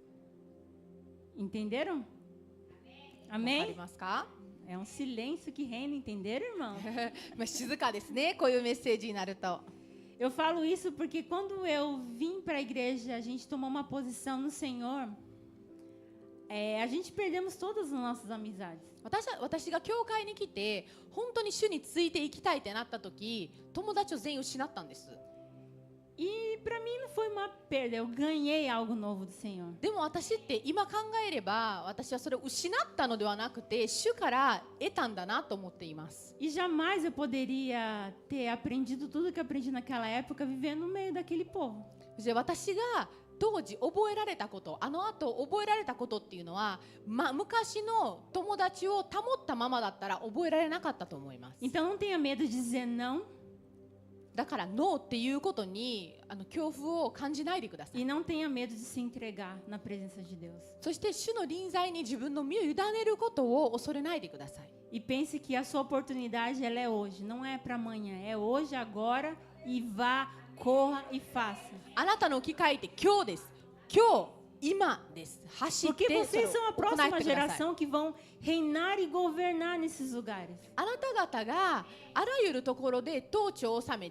Entenderam? わかり Amém? ますか？ É um silêncio que reina, entenderam, irmão? まあ静かですね、こういうメッセージになると。 Eu falo isso porque quando eu vim para a igreja, a gente tomou uma posição no Senhor, a gente perdemos todas as nossas amizades. 私が教会に来て本当に主についていきたいってなった時、友達を全員失ったんです。 E para mim não foi uma perda, eu ganhei algo novo do Senhor. でも私って今考えれば、私はそれを失ったのではなくて主から得たんだなと思っています。 E jamais eu poderia ter aprendido tudo que eu aprendi naquela época vivendo no meio daquele povo. で私が当時覚えられたこと、あの後覚えられたことっていうのは、昔の友達を保ったままだったら覚えられなかったと思います。 Então não tenha medo de dizer não だからノーっていうことに恐怖を感じないでください。 e não tenha medo de se entregar na presença de Deus. そして主の臨在に自分の身を委ねることを恐れないでください。 E pense que a sua oportunidade ela é hoje, não é para amanhã, é hoje, agora e vá, corra e faça. あなたの機会って今日です。今日、今です。走っ Porque てそれ vocês を são a 行ってく próxima ださい。 geração que vão reinar e governar nesses lugares. あなた方があらゆるところで統治を治め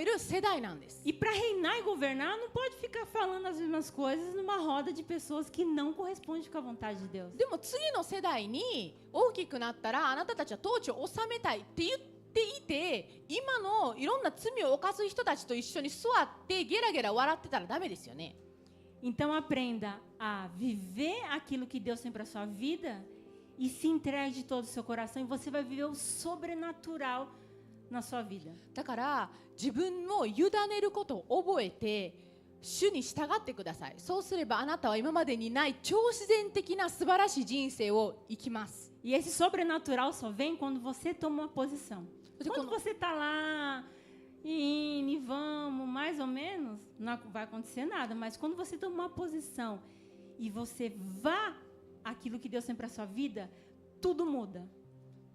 る世代なんです。 E para reinar e governar, não pode ficar falando as mesmas coisas numa roda de pessoas que não correspondem com a vontade de Deus. でも次の世代に大きくなったらあなたたちは統治を治めたいって言っていて、今のいろんな罪を犯す人たちと一緒に座ってゲラゲラ笑ってたらダメですよね。 Então aprenda a viver aquilo que Deus tem para sua vida e se entregue de todo o seu coração e você vai viver o sobrenatural na sua vida. だから自分を委ねることを覚えて主に従ってください。そうすればあなたは今までにない超自然的な素晴らしい人生を生きます。 E esse sobrenatural só vem quando você toma uma posição. Quando você está lá, e vamos, mais ou menos, não vai acontecer nada. Mas quando você toma uma posição e você vá aquilo que Deus tem para sua vida, tudo muda.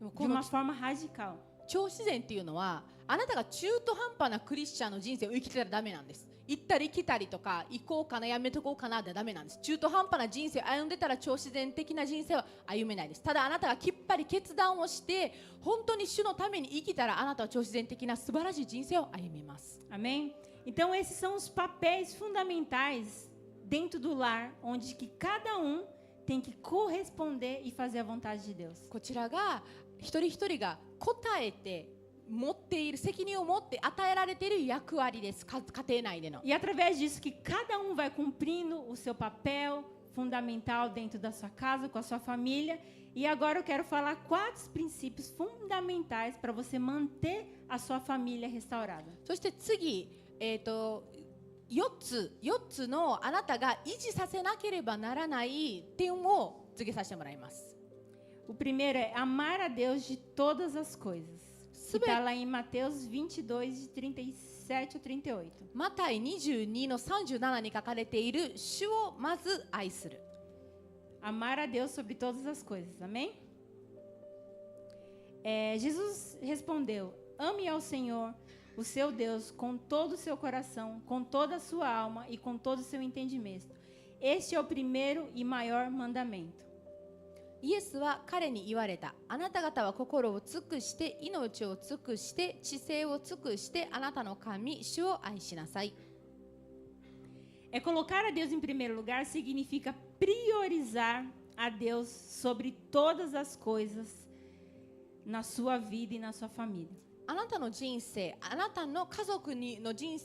De uma forma radical. 超自然っていうのはあなたが中途半端なクリスチャンの人生を生きてたらダメなんです。行ったり来たりとか行こうかなやめとこうかなってダメなんです。中途半端な人生を歩んでたら超自然的な人生は歩めないです。ただあなたがきっぱり決断をして本当に主のために生きたらあなたは超自然的な素晴らしい人生を歩めます。 Amém? Então esses são os papéis fundamentais dentro do lar, onde que cada um tem que corresponder e fazer a vontade de Deus. こちらが一人一人が答えて持っている責任を持って与えられている役割です。家庭内での。 E através disso que cada um vai cumprindo o seu papel fundamental dentro da sua casa, com a sua família. E agora eu quero falar 4 princípios fundamentais para você manter a sua família restaurada. そして次、4つのあなたが維持させなければならない点を告げさせてもらいます。 O primeiro é amar a Deus de todas as coisas. Está lá em Mateus 22, de 37 a 38. マタイ22の37に書かれている主をまず愛する。 Amar a Deus sobre todas as coisas. Amém? Jesus respondeu: ame ao Senhor, o seu Deus, com todo o seu coração, com toda a sua alma e com todo o seu entendimento. Este é o primeiro e maior mandamento. イエスは彼に言われた。あなた方は心を尽くして、命を尽くして、知性を尽くして、あなたの神、主を愛しなさい。Colocar a Deus em primeiro lugar significa priorizar a Deus sobre todas as coisas na sua vida e na sua família. あなたの人生、あなたの家族の人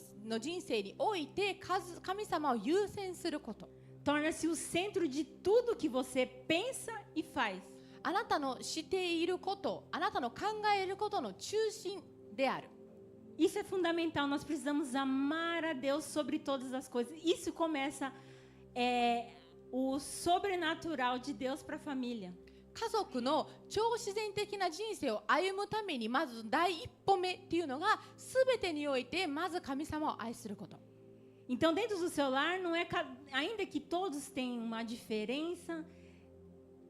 生において神様を優先すること。Torna-se o centro de tudo que você pensa e faz. あなたのしていること、あなたの考えることの中心である。Isso é fundamental. Nós precisamos amar a Deus sobre todas as coisas. Isso começa o sobrenatural de Deus para a família. 家族の超自然的な人生を歩むためにまず第一歩目っていうのが全てにおいてまず神様を愛すること。Então, dentro do seu lar, não é ainda que todos tenham uma diferença,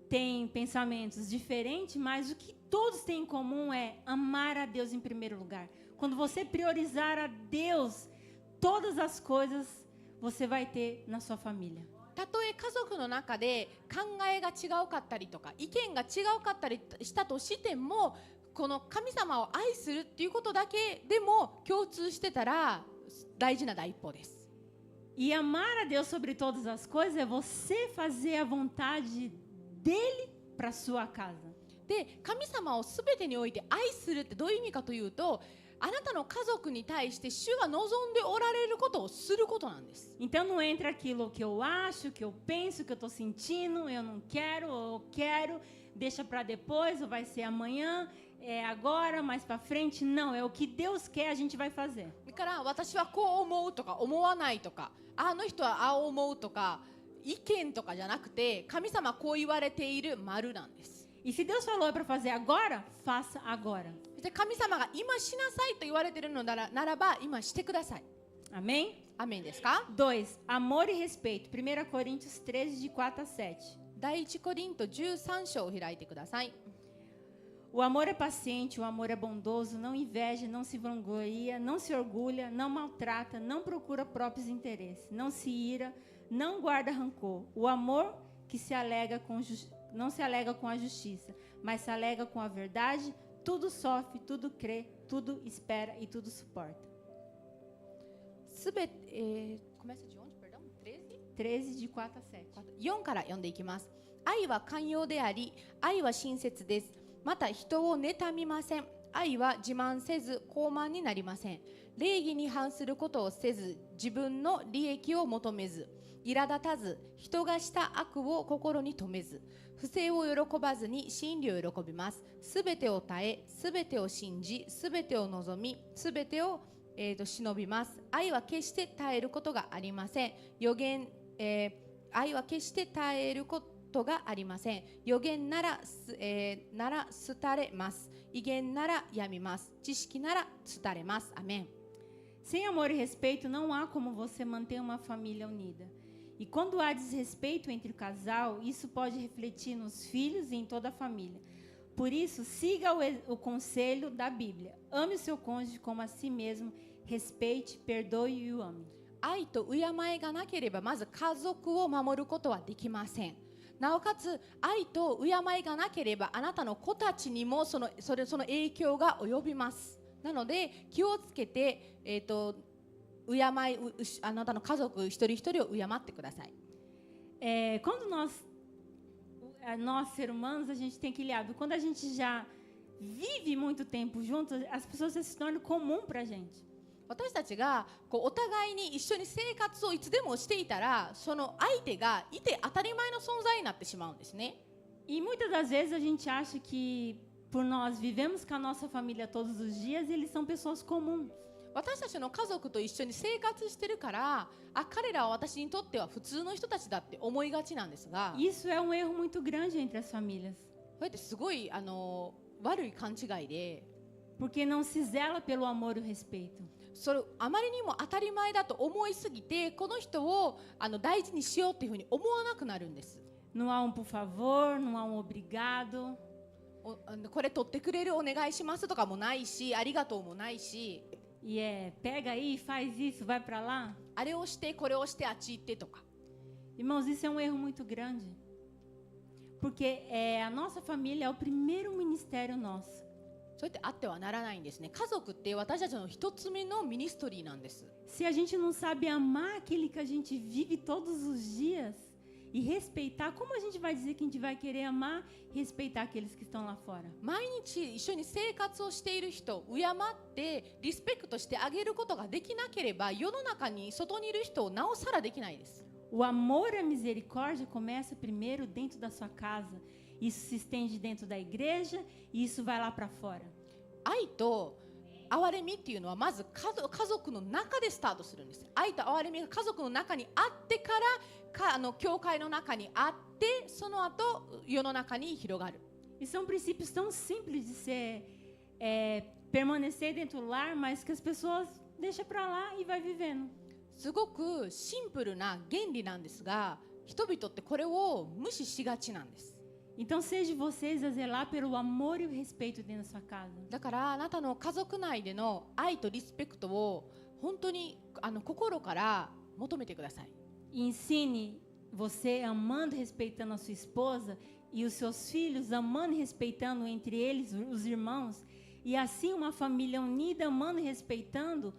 têm pensamentos diferentes, mas o que todos têm em comum é amar a Deus em primeiro lugar. Quando você priorizar a Deus, todas as coisas você vai ter na sua família. たとえ家族の中で考えが違うかったりとか意見が違うかったりしたとしても、この神様を愛するっていうことだけでも共通してたら大事な第一歩です。 E amar a Deus sobre todas as coisas é você fazer a vontade dele para sua casa. で、神様をすべてにおいて愛するってどういう意味かというと、あなたの家族に対して主が望んでおられることをすることなんです。 Então não entra aquilo que eu acho, que eu penso, que eu estou sentindo, eu não quero, ou eu quero, deixa para depois, ou vai ser amanhã, é agora, mais para frente. Não, é o que Deus quer, a gente vai fazer. だから私はこう思うとか思わないとか、あの人はああ思うとか意見とかじゃなくて、神様こう言われている丸なんです。 E se Deus falou para fazer agora, faça agora. で、神様が今しなさいと言われているのならば今してください。 Amém? アメンですか？ 2. Amor e respeito. 1 Coríntios 13, de 4 a 7. 第一コリント13章を開いてください。 O amor é paciente, o amor é bondoso, não inveja, não se vangloria, não se orgulha, não maltrata, não procura próprios interesses, não se ira, não guarda rancor. O amor que se alega não se alega com a justiça, mas se alega com a verdade, tudo sofre, tudo crê, tudo espera e tudo suporta. すべて、começa de onde? Perdão? 13, de 4 a 7. 4から読んでいきます。愛は寛容であり、愛は親切です。また人を妬みません。愛は自慢せず傲慢になりません。礼儀に反することをせず、自分の利益を求めず、苛立たず、人がした悪を心に留めず、不正を喜ばずに真理を喜びます。すべてを耐え、すべてを信じ、すべてを望み、すべてを忍びます。愛は決して耐えることがありません。愛は決して耐えることがありません。予言なら廃れます。威厳ならやみます。知識なら廃れます。アメン。 Sem amor e respeito, não há como você manter uma família unida. E quando há desrespeito entre o casal, isso pode refletir nos filhos e em toda a família. Por isso, siga o conselho da Bíblia. Ame o seu cônjuge como a si mesmo, respeite, perdoe e o ame. 愛と敬いがなければまず家族を守ることはできません。なおかつ愛と敬いがなければあなたの子たちにもその影響が及びます。なので気をつけて、あなたの家族一人一人を敬ってください。Quando nós seres humanos, a gente tem que liar. Quando a gente já vive muito tempo juntos, as pessoas se tornam comum para a gente. 私たちがお互いに一緒に生活をいつでもしていたら、その相手がいて当たり前の存在になってしまうんですね。 E muitas das vezes a gente acha que por nós vivemos com a nossa família todos os dias, eles são pessoas comuns. 私たちの家族と一緒に生活してるから、彼らは私にとっては普通の人たちだって思いがちなんですが、 Isso é um erro muito grande entre as famílias. こうやってすごい悪い勘違いで、 Porque não se zela pelo amor e o respeito. それあまりにも当たり前だと思いすぎて、この人を大事にしようっていうふうに思わなくなるんです。 Não há por favor, não há obrigado. これ取ってくれるお願いしますとかもないし、ありがとうもないし、 E pega aí, faz isso, vai para lá. あれをしてこれをしてあっち行ってとか。 Irmãos, isso é um erro muito grande. Porque a nossa família é o primeiro ministério nosso. そうやってあってはならないんですね。家族って私たちの一つ目のミニストリーなんです。 Se a gente não sabe amar aquele que a gente vive todos os dias e respeitar, como a gente vai dizer que a gente vai querer amar e respeitar aqueles que estão lá fora? 毎日一緒に生活をしている人、敬ってリスペクトしてあげることができなければ、世の中に外にいる人をなおさらできないです。 O amor e a misericórdia começa primeiro dentro da sua casa. Isso se estende dentro da igreja e isso vai lá para fora. 愛と憐れみっていうのはまず家族の中でスタートするんです。愛と憐れみが家族の中にあってから教会の中にあって、その後世の中に広がる。 E são princípios tão simples de ser permanecer dentro do lar, mas que as pessoas deixam para lá e vai vivendo. すごくシンプルな原理なんですが、人々ってこれを無視しがちなんです。 Então seja vocês a zelar pelo amor e o respeito dentro da sua casa. だからあなたの家族内での愛とリスペクトを本当に心から求めてください。 E ensine você amando e respeitando a sua esposa e os seus filhos amando e respeitando entre eles os irmãos. E assim uma família unida, amando e respeitando,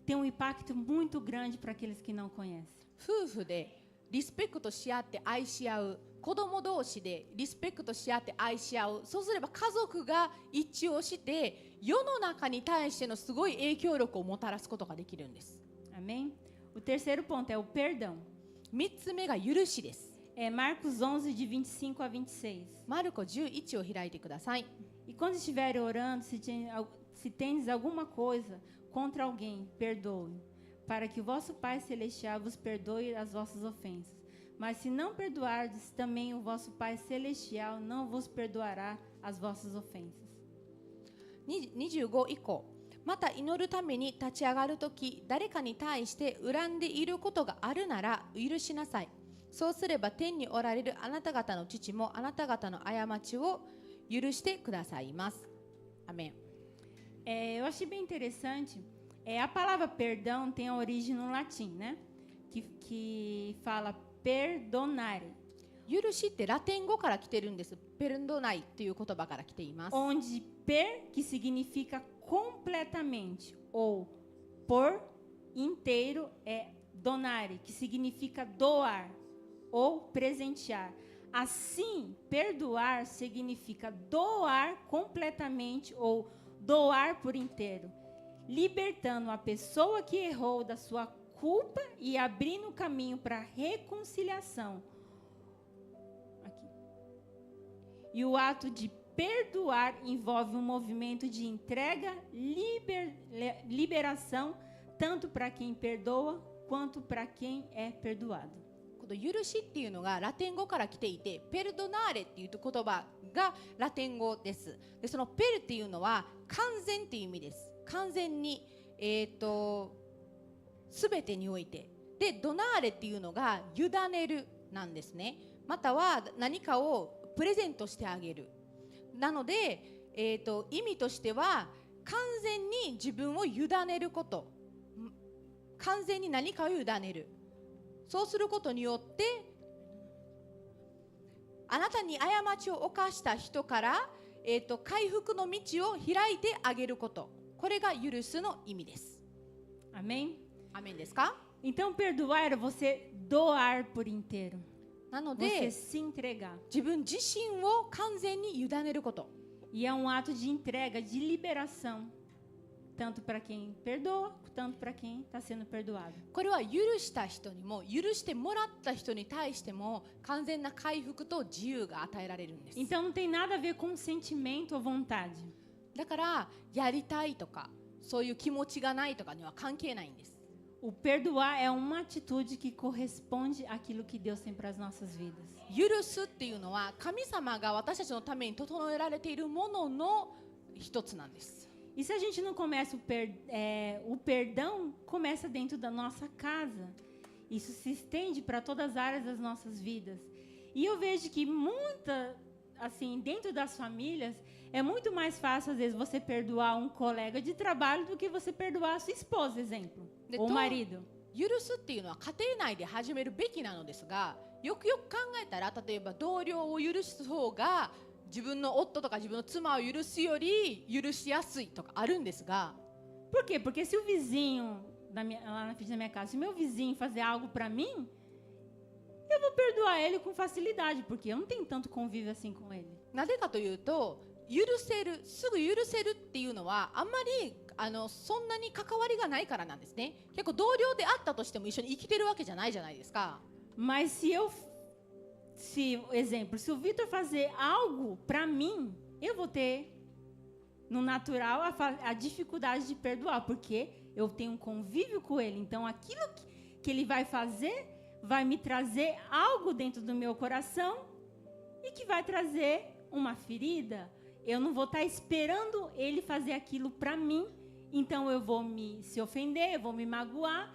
tem um impacto muito grande para aqueles que não conhecem. 夫婦でリスペクトし合って愛し合う、子供同士でリスペクトし合って愛し合う、そうすれば家族が一致をして世の中に対してのすごい影響力をもたらすことができるんです。 Amém? O terceiro ponto é o perdão. 3つ目が許しです。 É Marcos 11, de 25 a 26. マルコ11を開いてください。 E quando estiverem orando, se tendes alguma coisa contra alguém, perdoe, para que o vosso Pai Celestial vos perdoe as vossas ofensas. Mas se não perdoardes, também o vosso Pai Celestial não vos perdoará as vossas ofensas. 25以降、また祈るために立ち上がるとき、誰かに対して恨んでいることがあるなら許しなさい。そうすれば天におられるあなた方の父もあなた方の過ちを許してくださいます。アメン。Eu achei bem interessante. A palavra perdão tem a origem no latim, né? Que fala perdonare. 許しってラテン語から来てるんです。ペルドナイという言葉から来ています。 Onde per, que significa completamente, ou por inteiro, é donare, que significa doar ou presentear. Assim, perdoar significa doar completamente ou doar por inteiro, libertando a pessoa que errou da sua culpa e abrindo o caminho para a reconciliação. Aqui. E o ato de perdoar envolve um movimento de entrega, liberação, tanto para quem perdoa quanto para quem é perdoado. この許しっていうのがラテン語から来ていて、ペルドナーレっていう言葉がラテン語です。で、そのペルっていうのは完全っていう意味です。完全に、すべてにおいて。で、ドナーレっていうのが委ねるなんですね。または何かをプレゼントしてあげる。なので、意味としては完全に自分を委ねること。完全に何かを委ねる。そうすることによってあなたに過ちを犯した人から、回復の道を開いてあげること、これが許すの意味です。 Amém? アメンですか？ Então, perdoar é você doar por inteiro. なの Você で se entregar. 自分自身を完全に委ねること。 E é um ato de entrega, de liberação. Tanto para quem perdoa, tanto para quem está sendo perdoado. これは許した人にも許してもらった人に対しても完全な回復と自由が与えられるんです。 Então não tem nada a ver com sentimento ou vontade. だからやりたいとかそういう気持ちがないとかには関係ないんです。 O perdoar é uma atitude que corresponde àquilo que Deus tem para as nossas vidas. 許すっていうのは神様が私たちのために整えられているものの一つなんです。 E se a gente não começa o perdão, começa dentro da nossa casa. Isso se estende para todas as áreas das nossas vidas. E eu vejo que dentro das famílias, é muito mais fácil, às vezes, você perdoar um colega de trabalho do que você perdoar a sua esposa, exemplo, ou o marido. 許すっていうのは家庭内で始めるべきなのですが、よくよく考えたら、例えば同僚を許す方が自分の夫とか自分の妻を許すより許しやすいとかあるんですが。 Por quê? Porque se o vizinho, lá na frente da minha casa, se meu vizinho fazer algo para mim, eu vou perdoar ele com facilidade, porque eu não tenho tanto convívio assim com ele. なぜかというと、すぐ許せるっていうのはあんまりそんなに関わりがないからなんですね。結構同僚であったとしても一緒に生きてるわけじゃないじゃないですか。 Mas se o Vitor fazer algo para mim, eu vou ter no natural a dificuldade de perdoar, porque eu tenho um convívio com ele. Então, aquilo que ele vai fazer vai me trazer algo dentro do meu coração e que vai trazer uma ferida. Eu não vou estar esperando ele fazer aquilo para mim, então eu vou se ofender, eu vou me magoar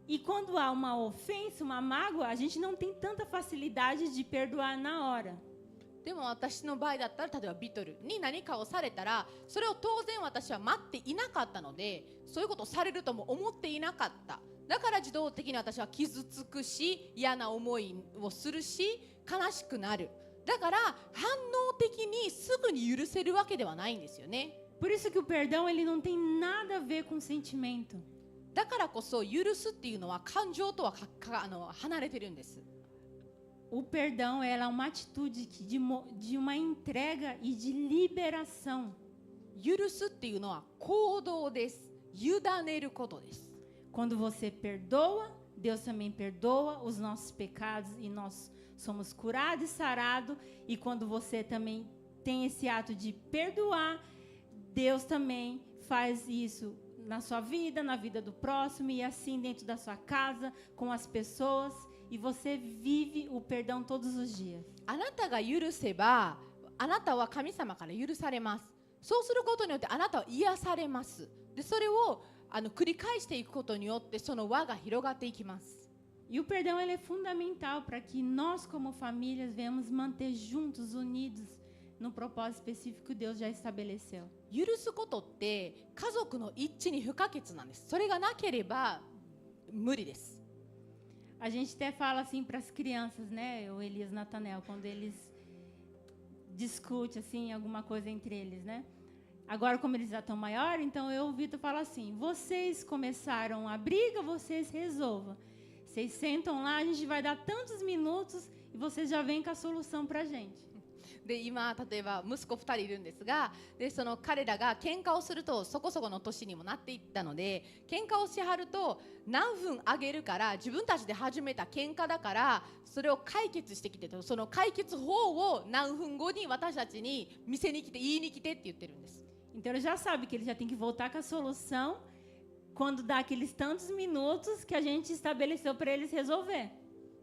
E quando há uma ofensa, uma mágoa, a gente não tem tanta facilidade de perdoar na hora. でも私の場合だったら、例えばビトルに何かをされたら、それを当然私は待っていなかったので、そういうことをされるとも思っていなかった。だから自動的に私は傷つくし、嫌な思いをするし、悲しくなる。だから反応的にすぐに許せるわけではないんですよね。 Por isso que o perdão ele não tem nada a ver com sentimento. だからこそ許すっていうのは感情とは離れてるんです。 O perdão ela é uma atitude de uma entrega e de liberação. 許すっていうのは行動です。委ねることです。 Quando você perdoa, Deus também perdoa os nossos pecados e nós somos curados e sarados. E quando você também tem esse ato de perdoar, Deus também faz isso na sua vida, na vida do próximo e assim dentro da sua casa, com as pessoas. E você vive o perdão todos os dias. あなたが許せば、あなたは神様から許されます。そうすることによってあなたは癒されます。で、それを繰り返していくことによってその輪が広がっていきます。 E o perdão ele é fundamental para que nós como famílias venhamos manter juntos, unidos, no propósito específico que Deus já estabeleceu. 許すことって家族の一致に不可欠なんです。それがなければ無理です。 A gente até fala assim para as crianças, né? O Elias e Natanel, quando eles discutem assim alguma coisa entre eles, né? Agora, como eles já estão maiores, então eu, Vitor, falo assim: vocês começaram a briga, vocês resolvam. Vocês sentam lá, a gente vai dar tantos minutos e vocês já vêm com a solução para a gente. で今例えば息子2人いるんですが、でその彼らが喧嘩をするとそこそこの年にもなっていったので、喧嘩をしはると何分あげるから自分たちで始めた喧嘩だからそれを解決してきてと、その解決法を何分後に私たちに店に来て言いに来てって言ってるんです。 Então ele já sabe que ele já tem que voltar com a solução quando dá aqueles tantos minutos que a gente estabeleceu para eles resolver.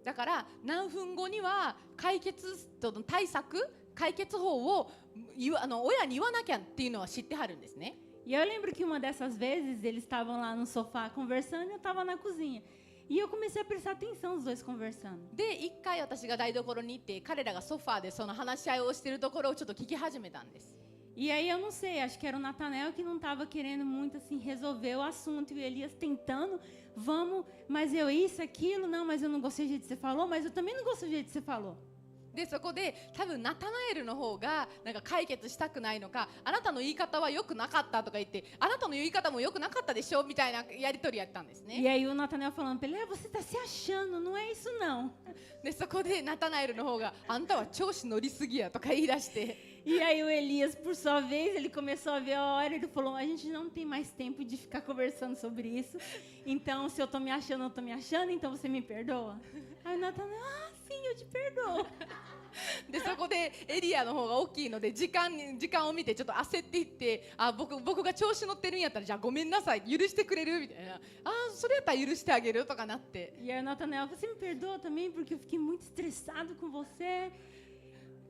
だから何分後には解決と対策解決法を親に言わなきゃっていうのは知ってはるんですね。 E eu lembro que uma dessas vezes eles estavam lá no sofá conversando e eu estava na cozinha. E eu comecei a prestar atenção os dois conversando. で一回私が台所に行って彼らがソファーでその話し合いをしているところをちょっと聞き始めたんです。 E aí eu não sei, acho que era o Natanel que não estava querendo muito assim resolver o assunto e o Elias tentando, vamos, mas eu isso, aquilo, não, mas eu não gostei do jeito que você falou, mas eu também não gostei do jeito que você falou. でそこで多分ナタナエルの方がなんか解決したくないのか、あなたの言い方は良くなかったとか言って、あなたの言い方も良くなかったでしょみたいなやり取りやったんですね。 E aí o Natanel falando para ele, você está se achando, não é isso não. でそこでナタナエルの方があんたは調子乗りすぎやとか言い出して。 E aí o Elias, por sua vez, ele começou a ver a hora, ele falou, a gente não tem mais tempo de ficar conversando sobre isso, então se eu tô me achando, eu tô me achando, então você me perdoa? Aí o Natanel, sim, eu te perdoo. でそこでエリアの方が大きいので時間を見てちょっと焦っていって、僕が調子乗ってるんやったらじゃあごめんなさい許してくれるみたいな、それやったら許してあげるとかなって。 E aí o Natanel, você me perdoa também porque eu fiquei muito estressado com você.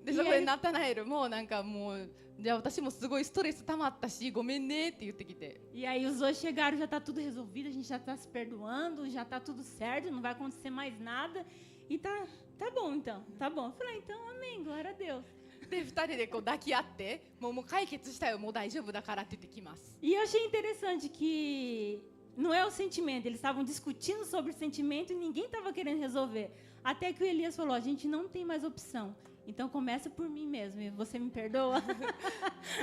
でそこでナタナエルもなんかもうじゃあ私もすごいストレス溜まったしごめんねって言ってきて。 E aí os dois chegaram, já tá tudo resolvido, a gente já tá se perdoando, já tá tudo certo, não vai acontecer mais nada. E tá bom então, tá bom. Eu falei, então amém, glória a Deus. で2人でこう抱き合ってもう解決したよ、もう大丈夫だからって言ってきます。 E eu achei interessante que não é o sentimento, eles estavam discutindo sobre o sentimento e ninguém estava querendo resolver. Até que o Elias falou, a gente não tem mais opção. Então começa por mim mesmo, e você me perdoa?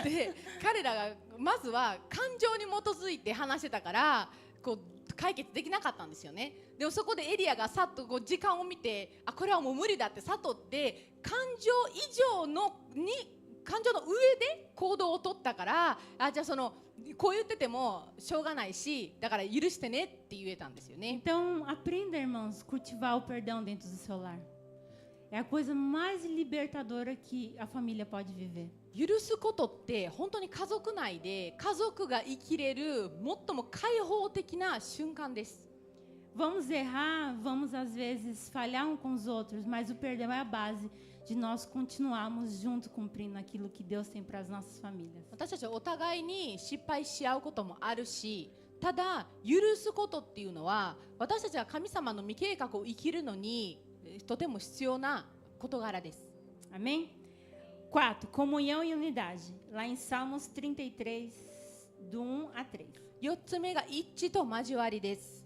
で彼らがまずは感情に基づいて話してたからこう解決できなかったんですよね。でもそこでエリアがさっとこう時間を見て、これはもう無理だって悟って感情以上の感情の上で行動を取ったから、じゃあこう言っててもしょうがないし、だから許してねって言えたんですよね。 Então aprenda, irmãos, cultivar o perdão dentro do seu lar. É a coisa mais libertadora que a família pode viver. 許すことって本当に家族内で家族が生きれる最も開放的な瞬間です。 Vamos errar, vamos às vezes falhar uns com os outros, mas o perdão é a base de nós continuarmos junto cumprindo aquilo que Deus tem para as nossas famílias. 私たちはお互いに失敗し合うこともあるし、ただ許すことっていうのは私たちは神様の御計画を生きるのにとても必要な事柄です。 Amém? 4. Comunhão e unidade. Lá em Salmos 33, do 1 a 3. 4つ目が一致と交わりです。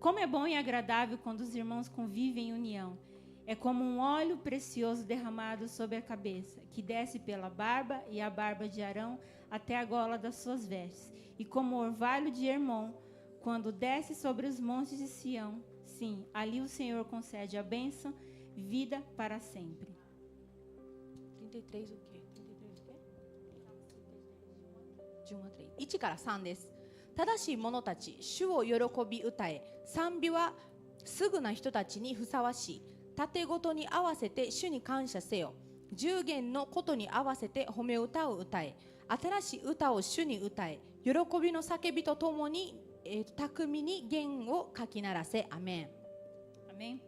Como é bom e agradável quando os irmãos convivem em união. É como um óleo precioso derramado sobre a cabeça, que desce pela barba e a barba de Arão até a gola das suas vestes. E como o orvalho de Hermon, quando desce sobre os montes de Sião. Sim, ali o Senhor concede a bênção, vida para sempre. 33おけ1から3です。正しい者たち、主を喜び歌え。賛美はすぐな人たちにふさわしい。盾ごとに合わせて主に感謝せよ。十弦のことに合わせて褒め歌を歌え。新しい歌を主に歌え。喜びの叫びとともに、巧みに弦をかき鳴らせ。アメン。 Amém?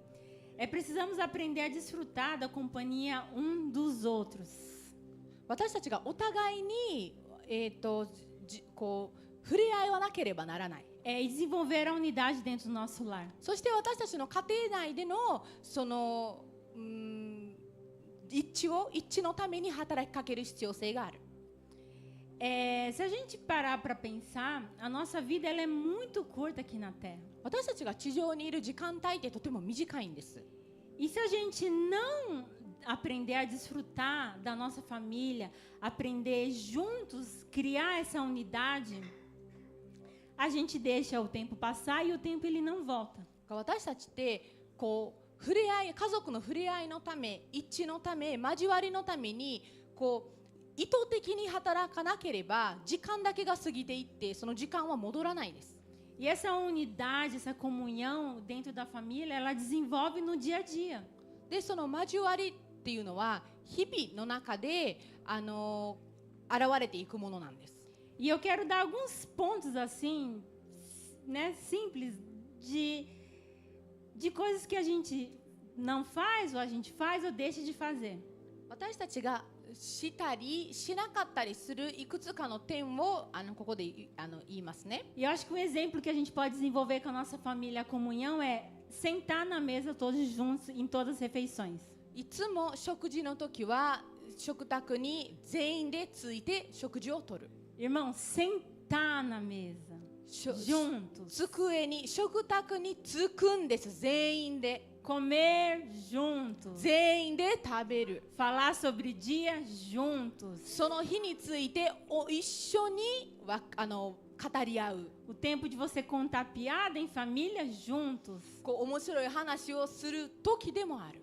Precisamos aprender a desfrutar da companhia um dos outros. 私たちがお互いに、こう触れ合いはなければならない。E desenvolver a unidade dentro do nosso lar. そして私たちの家庭内でのその一致のために働きかける必要性がある。Se a gente parar para pensar, a nossa vida ela é muito curta aqui na Terra. 私たちが地上にいる時間帯ってとても短いんです。 E se a gente não aprender a desfrutar da nossa família, aprender juntos, criar essa unidade, a gente deixa o tempo passar e o tempo ele não volta. 私たちってこう触れ合い、家族の触れ合いのため、一致のため、交わりのためにこう意図的に働かなければ時間だけが過ぎていってその時間は戻らないです。 E essa unidade, essa comunhão dentro da família, ela desenvolve no dia a dia. でその交わりっていうのは日々の中で現れていくものなんです。 E eu quero dar alguns pontos assim, né, simples de coisas que a gente não faz, ou a gente faz ou deixa de fazer. 私たちがしたりしなかったりするいくつかの点をここで言いますね。 E eu acho que um exemplo que a gente pode desenvolver com a nossa família, a comunhão, é sentar na mesa todos juntos em todas as refeições. いつも食事の時は食卓に全員でついて食事をとる。 Irmão, sentar na mesa, juntos. 机に食卓につくんです。全員で。 Comer juntos. 全員で食べる。 Falar sobre dia juntos. その日について一緒に語り合う。 O tempo de você contar piada em família juntos. こう面白い話をする時でもある。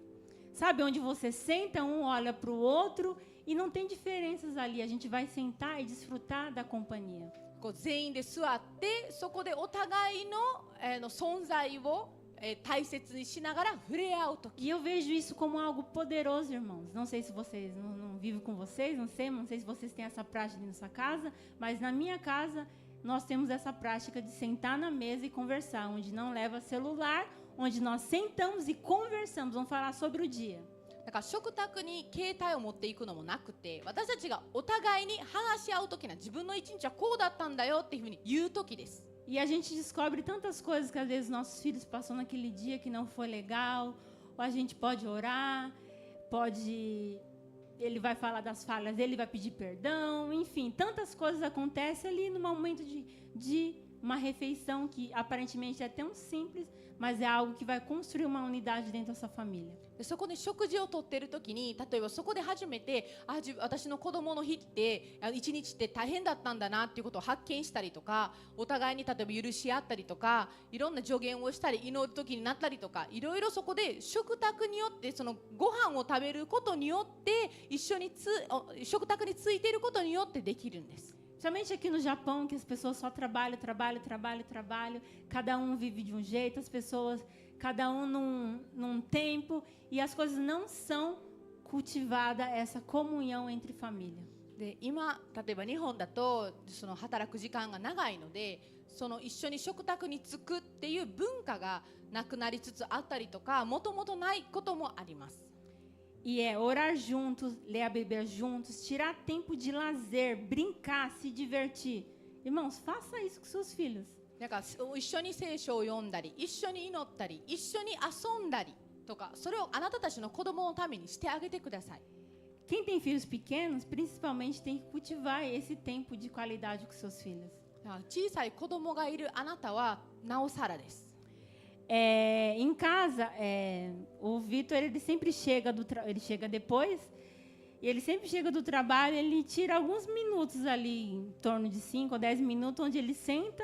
Sabe, onde você senta, um olha para o outro e não tem diferenças ali. A gente vai sentar e desfrutar da companhia. こう全員で座ってそこでお互いの存在を大切にしながら触れ合うとき。 E eu vejo isso como algo poderoso, irmãos. Não sei se vocês, não vivo com vocês, não sei se vocês têm essa prática na sua casa, mas na minha casa nós temos essa prática de sentar na mesa e conversar, onde não leva celular, onde nós sentamos e conversamos, vamos falar sobre o dia. だから食卓に携帯を持っていくのもなくて、私たちがお互いに話し合うときな自分の一日はこうだったんだよっていうふうに言うときです。 E a gente descobre tantas coisas que às vezes nossos filhos passou naquele dia que não foi legal, ou a gente pode orar, ele vai falar das falhas dele, vai pedir perdão, enfim, tantas coisas acontecem ali no momento de uma refeição que aparentemente é tão simples, mas é algo que vai construir uma unidade dentro dessa família. そこで食事をとっているときに、例えばそこで初めて私の子供の日って一日って大変だったんだなっていうことを発見したりとか、お互いに例えば許し合ったりとか、いろんな助言をしたり祈るときになったりとか、いろいろそこで食卓によってそのご飯を食べることによって一緒に食卓についていることによってできるんです。 Principalmente aqui no Japão, que as pessoas só trabalham, cada um vive de um jeito, as pessoas, cada um num tempo, e as coisas não são cultivadas, essa comunhão entre família. で今例えば日本だとその働く時間が長いので、その一緒に食卓に着くっていう文化がなくなりつつあったりとか、もともとないこともあります。 E é orar juntos, ler a Bíblia juntos, tirar tempo de lazer, brincar, se divertir. Irmãos, faça isso com seus filhos. だから一緒に聖書を読んだり、一緒に祈ったり、一緒に遊んだりとか、それをあなたたちの子供のためにしてあげてください。Quem tem filhos pequenos, principalmente, tem que cultivar esse tempo de qualidade com seus filhos. だから小さい子供がいるあなたはなおさらです。Em casa, o Vitor ele sempre chega ele chega depois e ele sempre chega do trabalho, ele tira alguns minutos ali, em torno de 5 ou 10 minutos, onde ele senta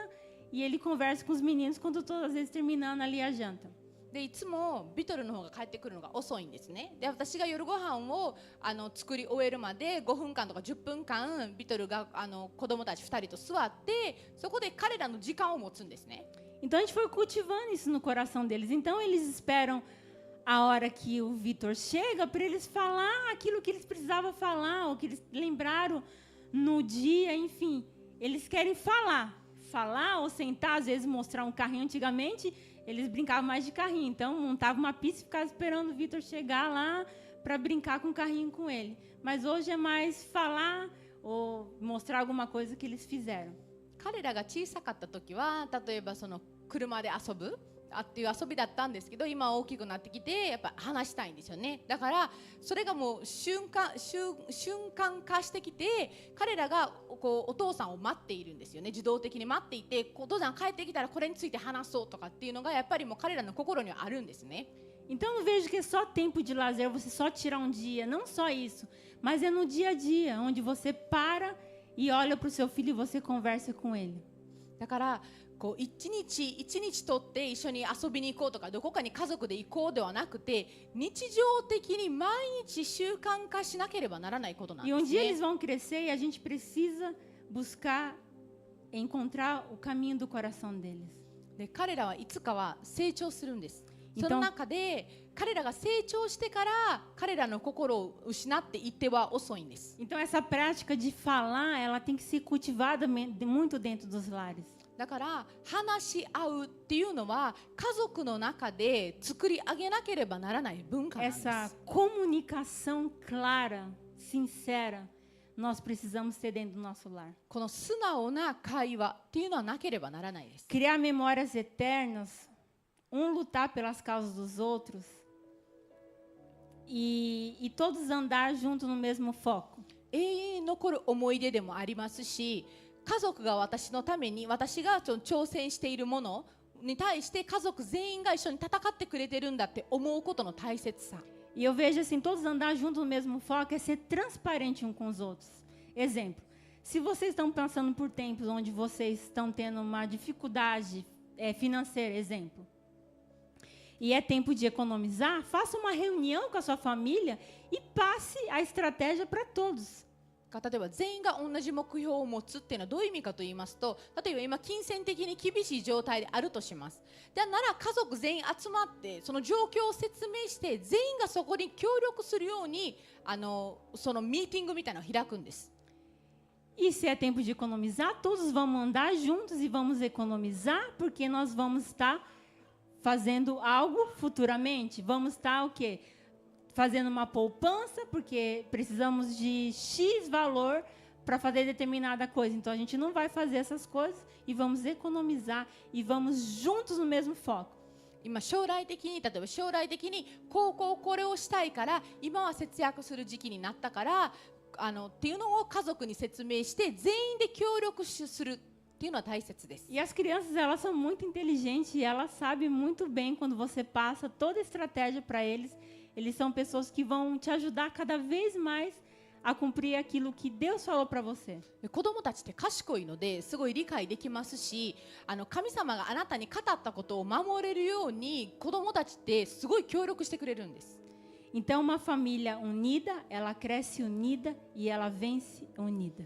e ele conversa com os meninos quando todas as vezes terminando ali a janta. でいつもビトルの方が帰ってくるのが遅いんですね。で私が夜ご飯を作り終えるまで5分間とか10分間ビトルが子供たち2人と座ってそこで彼らの時間を持つんですね。Então a gente foi cultivando isso no coração deles. Então eles esperam a hora que o Vitor chega para eles falar aquilo que eles precisavam falar, ou que eles lembraram no dia, enfim. Eles querem falar ou sentar, às vezes mostrar um carrinho. Antigamente eles brincavam mais de carrinho, então montava uma pista e ficava esperando o Vitor chegar lá para brincar com o carrinho com ele. Mas hoje é mais falar ou mostrar alguma coisa que eles fizeram. 彼らが小さかった時は例えばその車で遊ぶっていう遊びだったんですけど、今大きくなってきてやっぱ話したいんですよね。だからそれがもう瞬間化してきて、彼らがこうお父さんを待っているんですよね。自動的に待っていて、お父さん帰ってきたらこれについて話そうとかっていうのがやっぱりもう彼らの心にはあるんですね。Então eu vejo que é só tempo de lazer, você só tirar um dia, não só isso, mas é no dia a dia, onde você para e olha para o seu filho e você conversa com ele. だからこう一日とって一緒に遊びに行こうとかどこかに家族で行こうではなくて、日常的に毎日習慣化しなければならないことなんですね。E um dia eles vão crescer e a gente precisa buscar encontrar o caminho do coração deles. で彼らはいつかは成長するんです。その中で彼らが成長してから彼らの心を失っていっては遅いんです。Então essa prática de falar, ela tem que ser cultivada muito dentro dos lares. だから話し合うっていうのは家族の中で作り上げなければならない文化なんです。 Essa comunicação clara, sincera, nós precisamos ter dentro do nosso lar. この素直な会話っていうのはなければならないです。 Criar memórias eternas, lutar pelas causas dos outros e todos andar juntos no mesmo foco. 永遠に残る思い出でもありますし、家族が私のために私が挑戦しているものに対して家族全員が一緒に戦ってくれてるんだって思うことの大切さ。 E eu vejo assim, todos andar juntos no mesmo foco é ser transparente um com os outros. Exemplo, se vocês estão passando por tempos onde vocês estão tendo uma dificuldade financeira, exemplo, e é tempo de economizar, faça uma reunião com a sua família e passe a estratégia para todos. 例えば全員が同じ目標を持つっていうのはどういう意味かと言いますと、例えば今金銭的に厳しい状態であるとします。でなら家族全員集まってその状況を説明して全員がそこに協力するようにそのミーティングみたいなのを開くんです。 E se é tempo de economizar, todos vamos andar juntos e vamos economizar, porque nós vamos estar fazendo algo futuramente. Vamos estar o quê? Fazendo uma poupança, porque precisamos de X valor para fazer determinada coisa. Então, a gente não vai fazer essas coisas e vamos economizar e vamos juntos no mesmo foco. 今将来的に例えば将来的にこれをしたいから今は節約する時期になったからっていうのを家族に説明して全員で協力するっていうのは大切です。 E as crianças, elas são muito inteligentes e elas sabem muito bem quando você passa toda a estratégia para eles. Eles são pessoas que vão te ajudar cada vez mais a cumprir aquilo que Deus falou para você. 子供たちって賢いのですごい理解できますし、神様があなたに語ったことを守れるように子供たちってすごい協力してくれるんです。 Então, uma família unida, ela cresce unida e ela vence unida.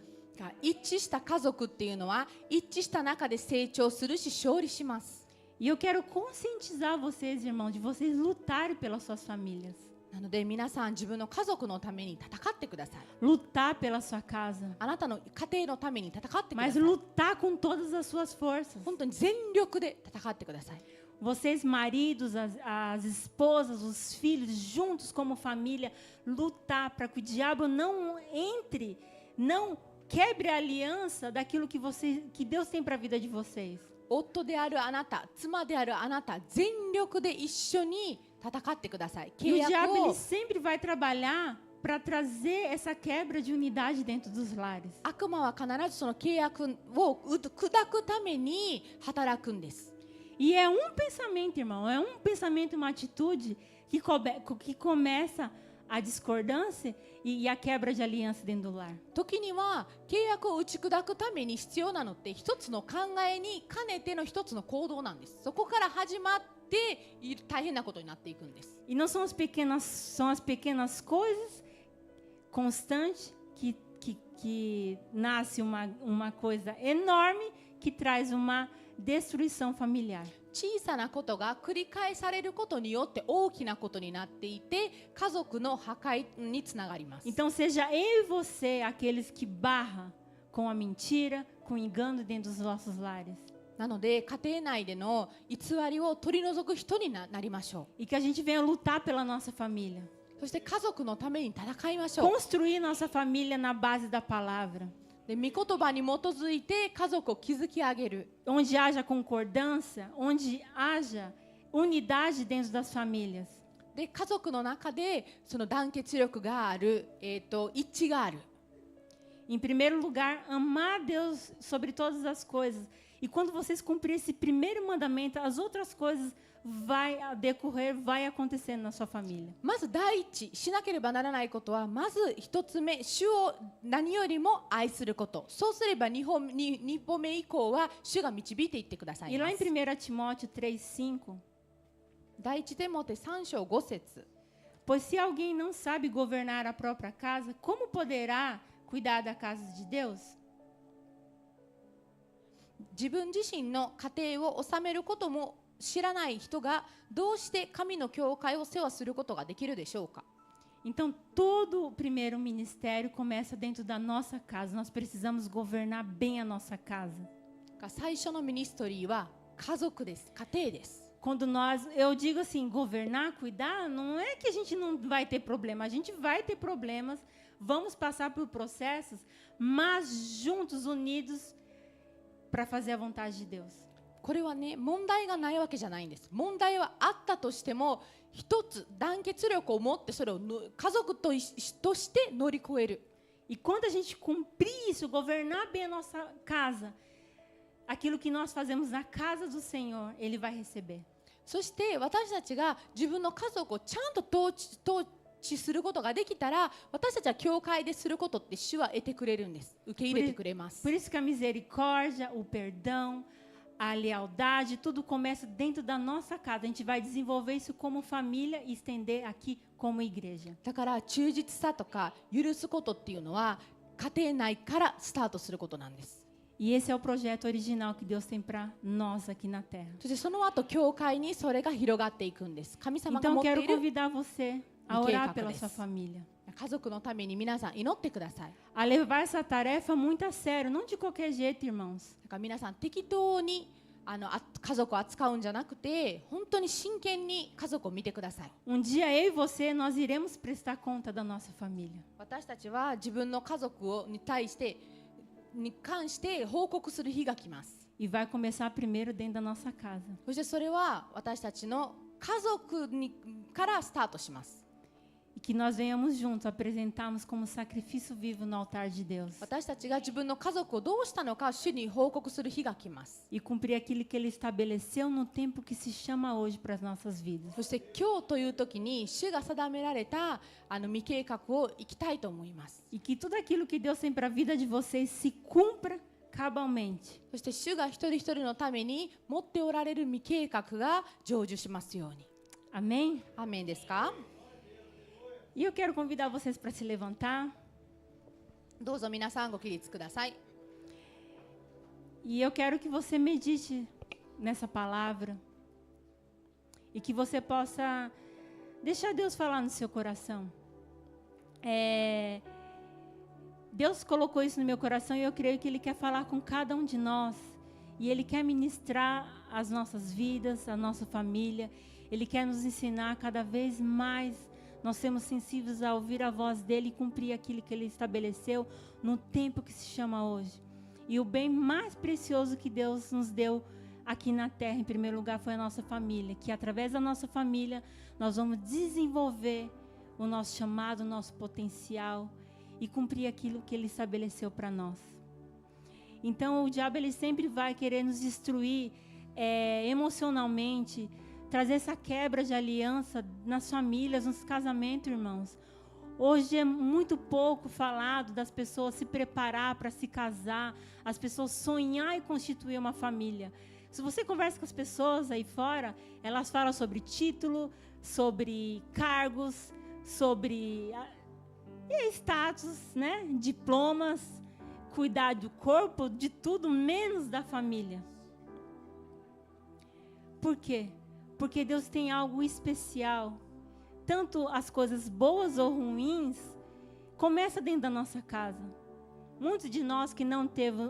一致した家族っていうのは一致した中で成長するし勝利します。 E eu quero conscientizar vocês, irmãos, de vocês lutarem pelas suas famílias. なので皆さん自分の家族のために戦ってください。 Lutar pela sua casa. あなたの家庭のために戦ってくだ Mas さい。 lutar com todas as suas forças. 本当に全力で戦ってください。 Vocês, maridos, as esposas, os filhos, juntos como família, lutar para que o diabo não entre, não quebre a aliança daquilo que Deus tem para a vida de vocês. 夫であるあなた、妻であるあなた、全力で一緒に戦ってください。 E 契 o 約 diabo を ele sempre vai trabalhar para trazer essa quebra de unidade dentro dos lares. 悪魔は必ずその契約を砕くために働くんです。 E é um pensamento, irmão, é um pensamento, uma atitude que começa a discordância e a quebra de aliança dentro do lar. 時には契約を打ち砕くために必要なのって一つの考えに兼ねての一つの行動なんです。そこから始まって大変なことになっていくんです。 E não são as pequenas coisas constantes que nasce uma coisa enorme que traz uma destruição familiar. 小さなことが繰り返されることによって大きなことになっていて、家族の破壊につながります。 Então seja eu e você aqueles que barra com a mentira, com o engano dentro dos nossos lares. なので家庭内での偽りを取り除く人になりましょ E que a gente venha lutar pela nossa família. う。そして家族のために戦いましょう。 Construir nossa família na base da palavra. で、御言葉に基づいて家族を築き上げる。 Onde haja concordância, onde haja unidade dentro das famílias. で、家族の中でその団結力がある、一致がある。 Em primeiro lugar, amar Deus sobre todas as coisas. E quando vocês cumprirem esse primeiro mandamento, as outras coisas vai decorrer, vai acontecer na sua família. まず第一しなければならないことは、まず一つ目、主を何よりも愛すること。そうすれば二歩目以降は主が導いていってください E ま lá em す。 1 Timóteo 3,5, 第一テモテ3章5節。 pois se alguém não sabe governar a própria casa, como poderá cuidar da casa de Deus? 自分自身の家庭を治めることも知らない人がどうして神の教会を世話することができるでしょうか。 Então, todo o primeiro ministério começa dentro da nossa casa. Nós precisamos governar bem a nossa casa. 最初のミニストリーは家族です。家庭です。 Quando eu digo assim, governar, cuidar, não é que a gente não vai ter problema. A gente vai ter problemas, vamos passar por processos, mas juntos, unidos, para fazer a vontade de Deus. これはね、問題がないわけじゃないんです。問題はあったとしても、一つ団結力を持ってそれを家族として乗り越える。 E quando a gente cumprir isso, governar bem a nossa casa, aquilo que nós fazemos na casa do Senhor, Ele vai receber. そして私たちが自分の家族をちゃんと統治することができたら、私たちは教会ですることって主は得てくれるんです。受け入れてくれます。 Por isso que a misericórdia, o perdão, a lealdade, tudo começa dentro da nossa casa. A gente vai desenvolver isso como família e estender aqui como igreja. だから忠実さとか許すことっていうのは家庭内からスタートすることなんです。 E esse é o projeto original que Deus tem para nós aqui na terra. そしてその後教会にそれが広がっていくんです。神様が Então 持って quero いる convidar você a orar pela sua família. 家族のために皆さん祈ってください。 A levar essa tarefa muito a sério, não de qualquer jeito, irmãos. だから皆さん適当に家族を扱うんじゃなくて、本当に真剣に家族を見てください。 Um dia eu e você, nós iremos prestar conta da nossa família. 私たちは自分の家族に関して報告する日が来ます。 E vai começar primeiro dentro da nossa casa. そしてそれは私たちの家族からスタートします。 E que nós venhamos juntos apresentarmos como sacrifício vivo no altar de Deus. 私たちが自分の家族をどうしたのか主に報告する日が来ます。 E cumprir aquilo que Ele estabeleceu no tempo que se chama hoje para as nossas vidas. そして今日という時に主が定められた未計画を生きたいと思います。 E que tudo aquilo que Deus tem para a vida de vocês se cumpra cabalmente. そして主が一人一人のために持っておられる未計画が成就しますように。 Amém? アーメンですか？ E eu quero convidar vocês para se levantar. どうぞ皆さんご起立ください。 E eu quero que você medite nessa palavra. E que você possa deixar Deus falar no seu coração. Deus colocou isso no meu coração e eu creio que Ele quer falar com cada um de nós. E Ele quer ministrar as nossas vidas, a nossa família. Ele quer nos ensinar cada vez mais. Nós sermos sensíveis a ouvir a voz dEle e cumprir aquilo que Ele estabeleceu no tempo que se chama hoje. E o bem mais precioso que Deus nos deu aqui na terra, em primeiro lugar, foi a nossa família. Que através da nossa família, nós vamos desenvolver o nosso chamado, o nosso potencial e cumprir aquilo que Ele estabeleceu para nós. Então, o diabo ele sempre vai querer nos destruir emocionalmente, trazer essa quebra de aliança nas famílias, nos casamentos, irmãos. Hoje é muito pouco falado das pessoas se preparar para se casar, as pessoas sonhar e constituir uma família. Se você conversa com as pessoas aí fora, elas falam sobre título, sobre cargos, sobre status, né? Diplomas, cuidar do corpo, de tudo menos da família. Por quê? Porque Deus tem algo especial. Tanto as coisas boas ou ruins, começa dentro da nossa casa. Muitos de nós que não teve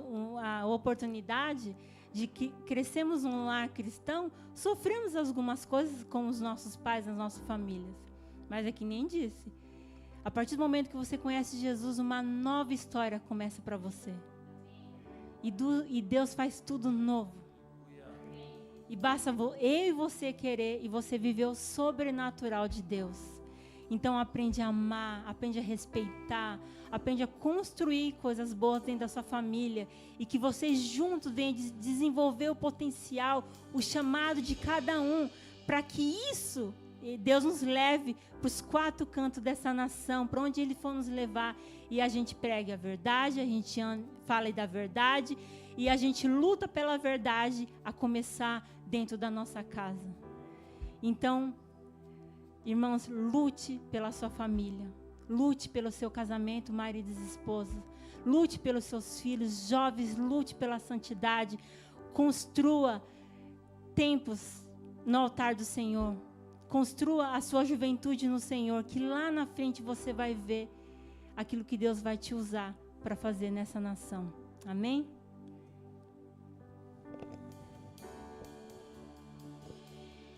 a oportunidade de que crescemos num lar cristão, sofremos algumas coisas com os nossos pais, as nossas famílias. Mas é que nem disse. A partir do momento que você conhece Jesus, uma nova história começa para você. E Deus faz tudo novo. E basta eu e você querer e você viver o sobrenatural de Deus. Então aprende a amar, aprende a respeitar, aprende a construir coisas boas dentro da sua família. E que vocês juntos venham desenvolver o potencial, o chamado de cada um. Para que isso, Deus nos leve para os 4 cantos dessa nação, para onde Ele for nos levar. E a gente pregue a verdade, a gente fala da verdade. E a gente luta pela verdade, a começar dentro da nossa casa. Então, irmãos, lute pela sua família. Lute pelo seu casamento, maridos e esposas. Lute pelos seus filhos, jovens, lute pela santidade. Construa tempos no altar do Senhor. Construa a sua juventude no Senhor, que lá na frente você vai ver aquilo que Deus vai te usar para fazer nessa nação. Amém?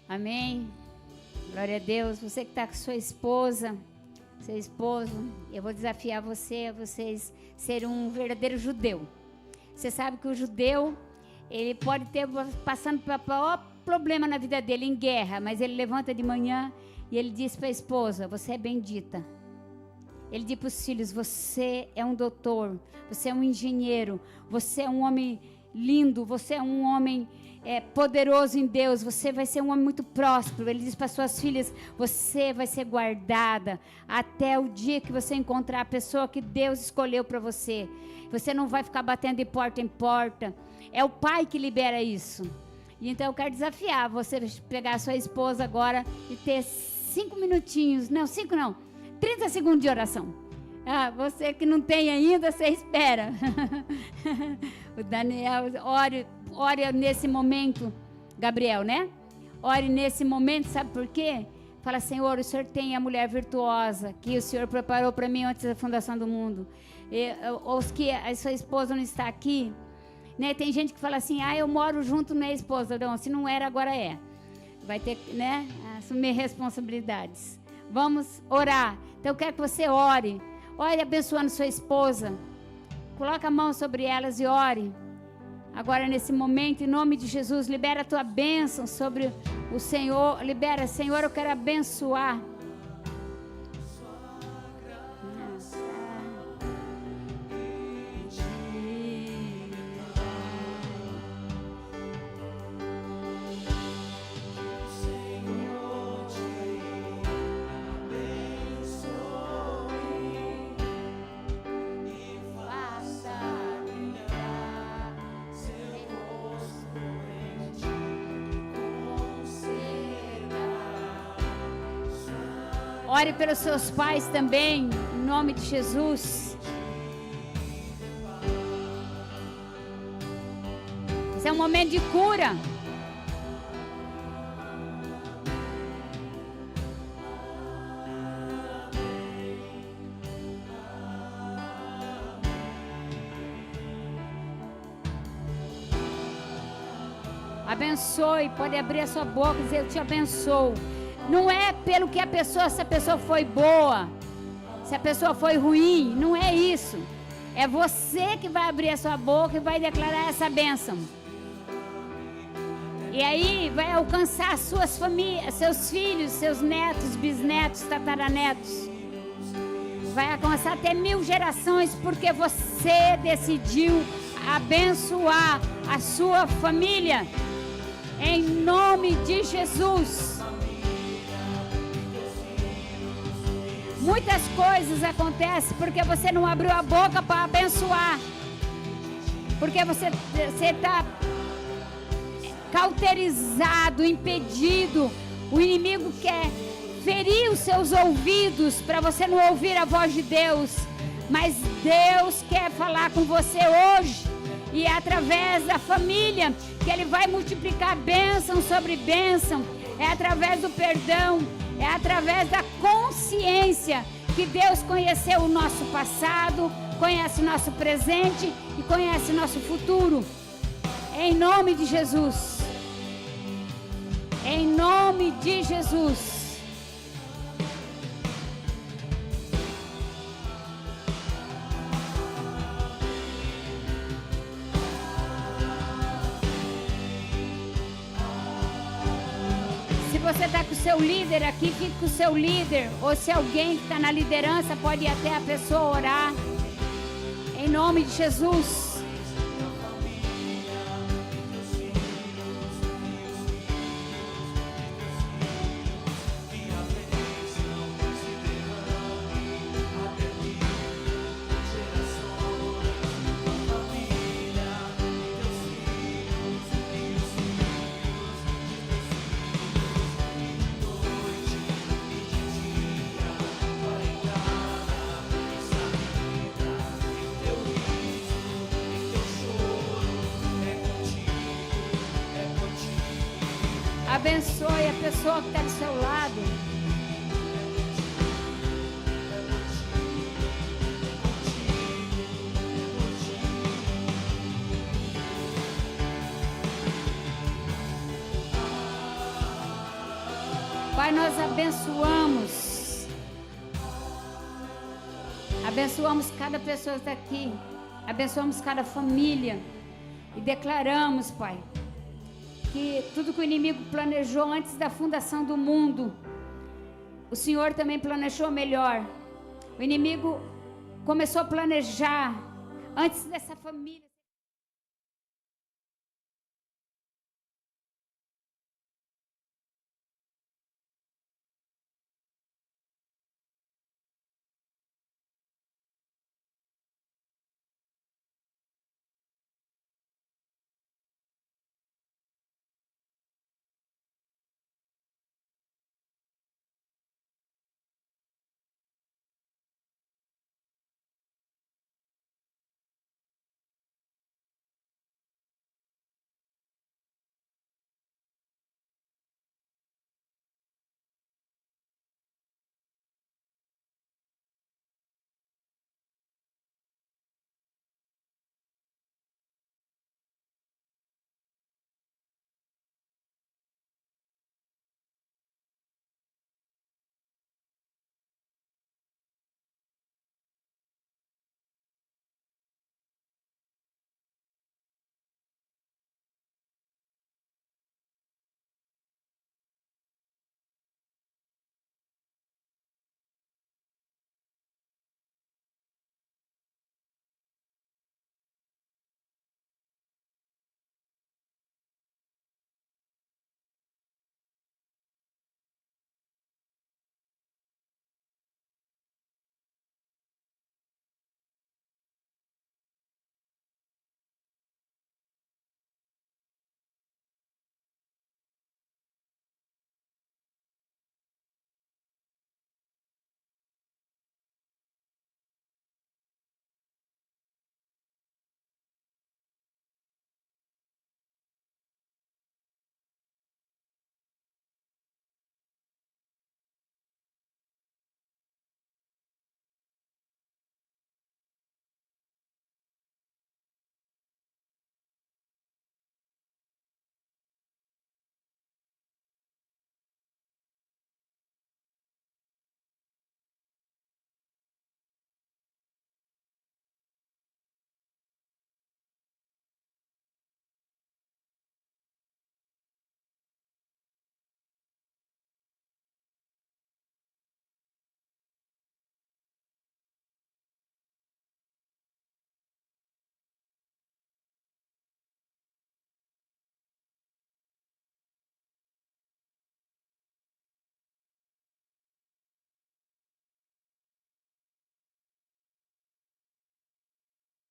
Amém. Glória a Deus. Você que está com sua esposa, seu esposo, eu vou desafiar a vocês serem um verdadeiro judeu. Você sabe que o judeu, ele pode ter passando pelo maior problema na vida dele, em guerra, mas ele levanta de manhã e ele diz para a esposa: você é bendita. Ele diz para os filhos: você é um doutor, você é um engenheiro, você é um homem lindo, você é um homem poderoso em Deus, você vai ser um homem muito próspero. Ele diz para suas filhas: você vai ser guardada até o dia que você encontrar a pessoa que Deus escolheu para você. Você não vai ficar batendo de porta em porta. É o pai que libera isso. E então eu quero desafiar você pegar a sua esposa agora e ter 5 minutinhos, não, 5 não, 30 segundos de oração. Você que não tem ainda, você espera. O Daniel, ore nesse momento, Gabriel, né? Ore nesse momento, sabe por quê? Fala: Senhor, o Senhor tem a mulher virtuosa que o Senhor preparou para mim antes da fundação do mundo. Os que a sua esposa não está aqui, né? Tem gente que fala assim: eu moro junto, não é esposa. Não, se não era, agora é. Vai ter, né, assumir responsabilidades. Vamos orar. Então eu quero que você ore. Ore abençoando sua esposa. Coloca a mão sobre elas e ore. Agora, nesse momento, em nome de Jesus, libera a tua bênção sobre o Senhor. Libera, Senhor, eu quero abençoar. Ore pelos seus pais também, em nome de Jesus. Esse é um momento de cura. Abençoe, pode abrir a sua boca e dizer: eu te abençoo. Não é pelo que se a pessoa foi boa, se a pessoa foi ruim, não é isso. É você que vai abrir a sua boca e vai declarar essa bênção. E aí vai alcançar suas famílias, seus filhos, seus netos, bisnetos, tataranetos. Vai alcançar até 1000 gerações, porque você decidiu abençoar a sua família. Em nome de Jesus. Muitas coisas acontecem porque você não abriu a boca para abençoar. Porque você está cauterizado, impedido. O inimigo quer ferir os seus ouvidos para você não ouvir a voz de Deus. Mas Deus quer falar com você hoje. E é através da família que Ele vai multiplicar bênção sobre bênção. É através do perdão. É através da consciência que Deus conheceu o nosso passado, conhece o nosso presente e conhece o nosso futuro. Em nome de Jesus. Em nome de Jesus. Se você está com o seu líder aqui, fique com o seu líder. Ou se alguém que está na liderança, pode ir até a pessoa orar. Em nome de Jesus. Abençoe a pessoa que está do seu lado. Pai, nós abençoamos. Abençoamos cada pessoa que está aqui. Abençoamos cada família. E declaramos, Pai, que tudo que o inimigo planejou antes da fundação do mundo, o Senhor também planejou melhor. O inimigo começou a planejar antes dessa família.